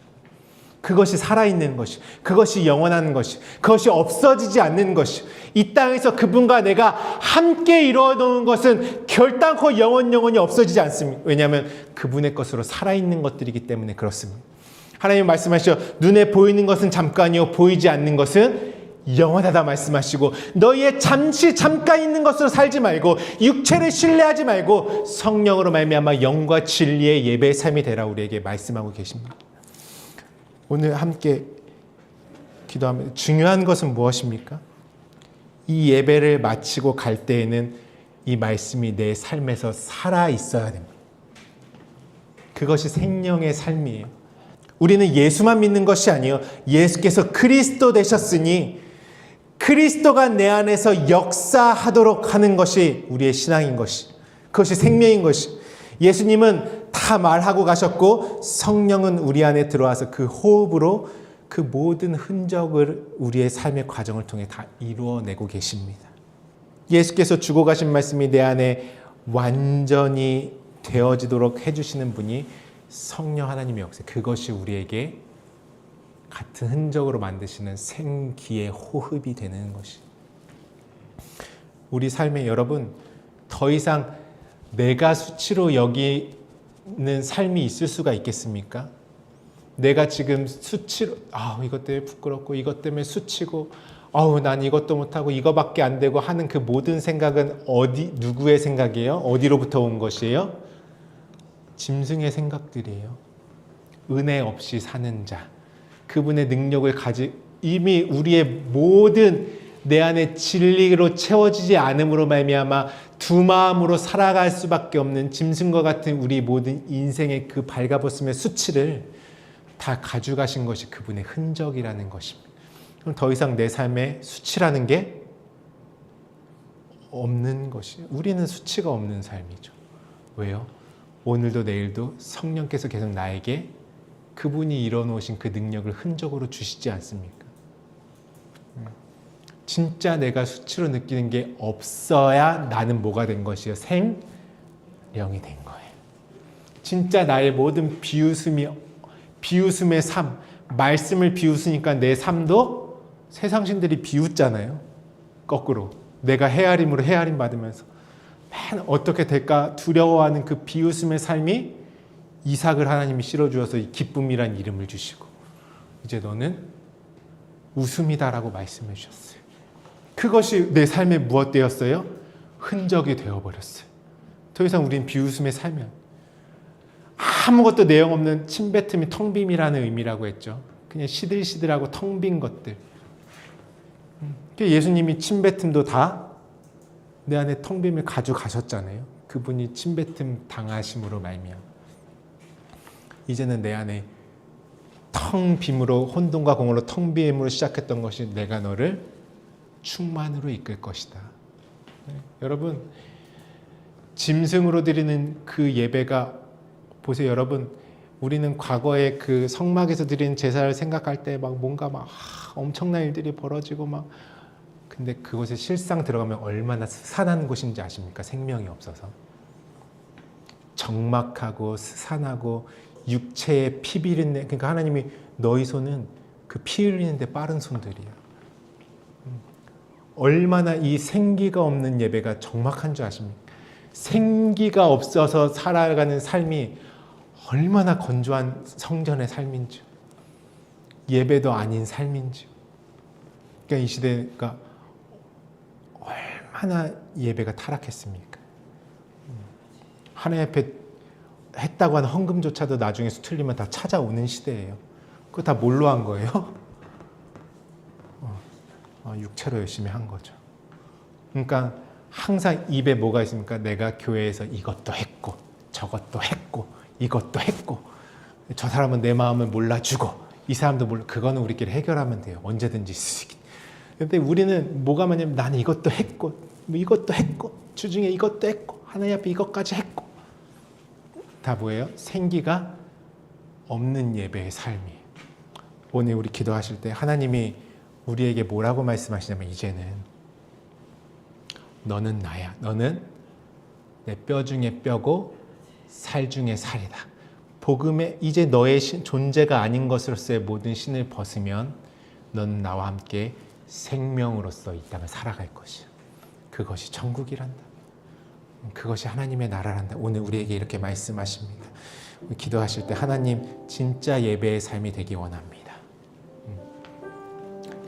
그것이 살아있는 것이, 그것이 영원한 것이, 그것이 없어지지 않는 것이, 이 땅에서 그분과 내가 함께 이루어놓은 것은 결단코 영원히 없어지지 않습니다. 왜냐하면 그분의 것으로 살아있는 것들이기 때문에 그렇습니다. 하나님 말씀하시죠. 눈에 보이는 것은 잠깐이요 보이지 않는 것은 영원하다 말씀하시고 너희의 잠깐 있는 것으로 살지 말고 육체를 신뢰하지 말고 성령으로 말미암아 영과 진리의 예배의 삶이 되라 우리에게 말씀하고 계십니다. 오늘 함께 기도하면 중요한 것은 무엇입니까? 이 예배를 마치고 갈 때에는 이 말씀이 내 삶에서 살아 있어야 됩니다. 그것이 생명의 삶이에요. 우리는 예수만 믿는 것이 아니에요. 예수께서 그리스도 되셨으니 그리스도가 내 안에서 역사하도록 하는 것이 우리의 신앙인 것이, 그것이 생명인 것이. 예수님은 다 말하고 가셨고 성령은 우리 안에 들어와서 그 호흡으로 그 모든 흔적을 우리의 삶의 과정을 통해 다 이루어내고 계십니다. 예수께서 주고 가신 말씀이 내 안에 완전히 되어지도록 해주시는 분이 성령 하나님의 역사, 그것이 우리에게 같은 흔적으로 만드시는 생기의 호흡이 되는 것이. 우리 삶에 여러분 더 이상 내가 수치로 여기는 삶이 있을 수가 있겠습니까? 내가 지금 수치로 이것 때문에 부끄럽고 이것 때문에 수치고 난 이것도 못하고 이거밖에 안 되고 하는 그 모든 생각은 누구의 생각이에요? 어디로부터 온 것이에요? 짐승의 생각들이에요. 은혜 없이 사는 자, 그분의 능력을 이미 우리의 모든 내 안에 진리로 채워지지 않음으로 말미암아 두 마음으로 살아갈 수밖에 없는 짐승과 같은 우리 모든 인생의 그 발가벗음의 수치를 다 가져가신 것이 그분의 흔적이라는 것입니다. 그럼 더 이상 내 삶에 수치라는 게 없는 것이에요. 우리는 수치가 없는 삶이죠. 왜요? 오늘도 내일도 성령께서 계속 나에게 그분이 이뤄놓으신 그 능력을 흔적으로 주시지 않습니까? 진짜 내가 수치로 느끼는 게 없어야 나는 뭐가 된 것이요? 생명이 된 거예요. 진짜 나의 모든 비웃음의 삶, 말씀을 비웃으니까 내 삶도 세상 신들이 비웃잖아요. 거꾸로 내가 헤아림으로 헤아림 받으면서 맨 어떻게 될까 두려워하는 그 비웃음의 삶이 이삭을 하나님이 실어주어서 이 기쁨이란 이름을 주시고 이제 너는 웃음이다라고 말씀해 주셨어요. 그것이 내 삶에 무엇 되었어요? 흔적이 되어버렸어요. 더 이상 우린 비웃음의 삶이 아무것도 내용 없는 침뱉음이 텅빔이라는 의미라고 했죠. 그냥 시들시들하고 텅 빈 것들. 예수님이 침뱉음도 다 내 안에 텅빔을 가져가셨잖아요. 그분이 침뱉음 당하심으로 말미암아 이제는 내 안에 텅 빔으로 혼돈과 공허로 텅 빔으로 시작했던 것이 내가 너를 충만으로 이끌 것이다. 여러분 짐승으로 드리는 그 예배가 보세요. 여러분 우리는 과거에 그 성막에서 드리는 제사를 생각할 때 막 뭔가 막 엄청난 일들이 벌어지고 막 근데 그곳에 실상 들어가면 얼마나 스산한 곳인지 아십니까? 생명이 없어서 적막하고 스산하고 육체의 피 비린내. 그러니까 하나님이 너희 손은 그 피 흘리는데 빠른 손들이야. 얼마나 이 생기가 없는 예배가 적막한 줄 아십니까? 생기가 없어서 살아가는 삶이 얼마나 건조한 성전의 삶인지, 예배도 아닌 삶인지. 그러니까 이 시대가 얼마나 예배가 타락했습니까? 하나님 앞에 했다고 하는 헌금조차도 나중에 수틀리면 다 찾아오는 시대예요. 그거 다 뭘로 한 거예요? 육체로 열심히 한 거죠. 그러니까 항상 입에 뭐가 있습니까? 내가 교회에서 이것도 했고 저것도 했고 이것도 했고 저 사람은 내 마음을 몰라주고 이 사람도 몰라. 그거는 우리끼리 해결하면 돼요. 언제든지 쓰기. 근데 우리는 뭐가 많냐면 나는 이것도 했고 이것도 했고 주중에 이것도 했고 하나님 앞에 이것까지 했고 다 뭐예요? 생기가 없는 예배의 삶이. 오늘 우리 기도하실 때 하나님이 우리에게 뭐라고 말씀하시냐면 이제는 너는 나야. 너는 내 뼈 중에 뼈고 살 중에 살이다. 복음에 이제 너의 존재가 아닌 것으로서의 모든 신을 벗으면 너는 나와 함께 생명으로서 이 땅을 살아갈 것이야. 그것이 천국이란다. 그것이 하나님의 나라란다. 오늘 우리에게 이렇게 말씀하십니다. 기도하실 때 하나님 진짜 예배의 삶이 되기 원합니다.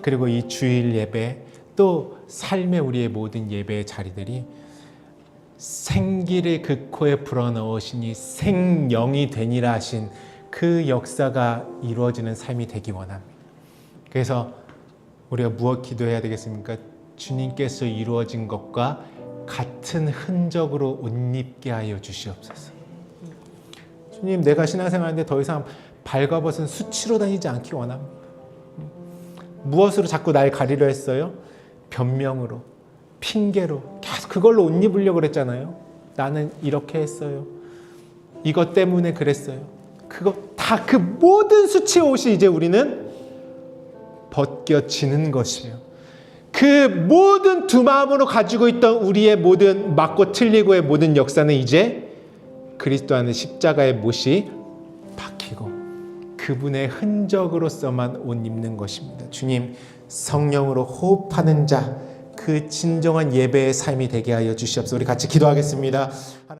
그리고 이 주일 예배 또 삶의 우리의 모든 예배의 자리들이 생기를 그 코에 불어넣으시니 생명이 되니라 하신 그 역사가 이루어지는 삶이 되기 원합니다. 그래서 우리가 무엇 기도해야 되겠습니까? 주님께서 이루어진 것과 같은 흔적으로 옷 입게 하여 주시옵소서. 주님, 내가 신앙생활하는데 더 이상 발가벗은 수치로 다니지 않기 원합니다. 무엇으로 자꾸 날 가리려 했어요? 변명으로, 핑계로 계속 그걸로 옷 입으려고 그랬잖아요. 나는 이렇게 했어요. 이것 때문에 그랬어요. 그거 다 그 모든 수치의 옷이 이제 우리는 벗겨지는 것이에요. 그 모든 두 마음으로 가지고 있던 우리의 모든 맞고 틀리고의 모든 역사는 이제 그리스도 안에 십자가의 못이 박히고 그분의 흔적으로서만 옷 입는 것입니다. 주님, 성령으로 호흡하는 자, 그 진정한 예배의 삶이 되게 하여 주시옵소서. 우리 같이 기도하겠습니다.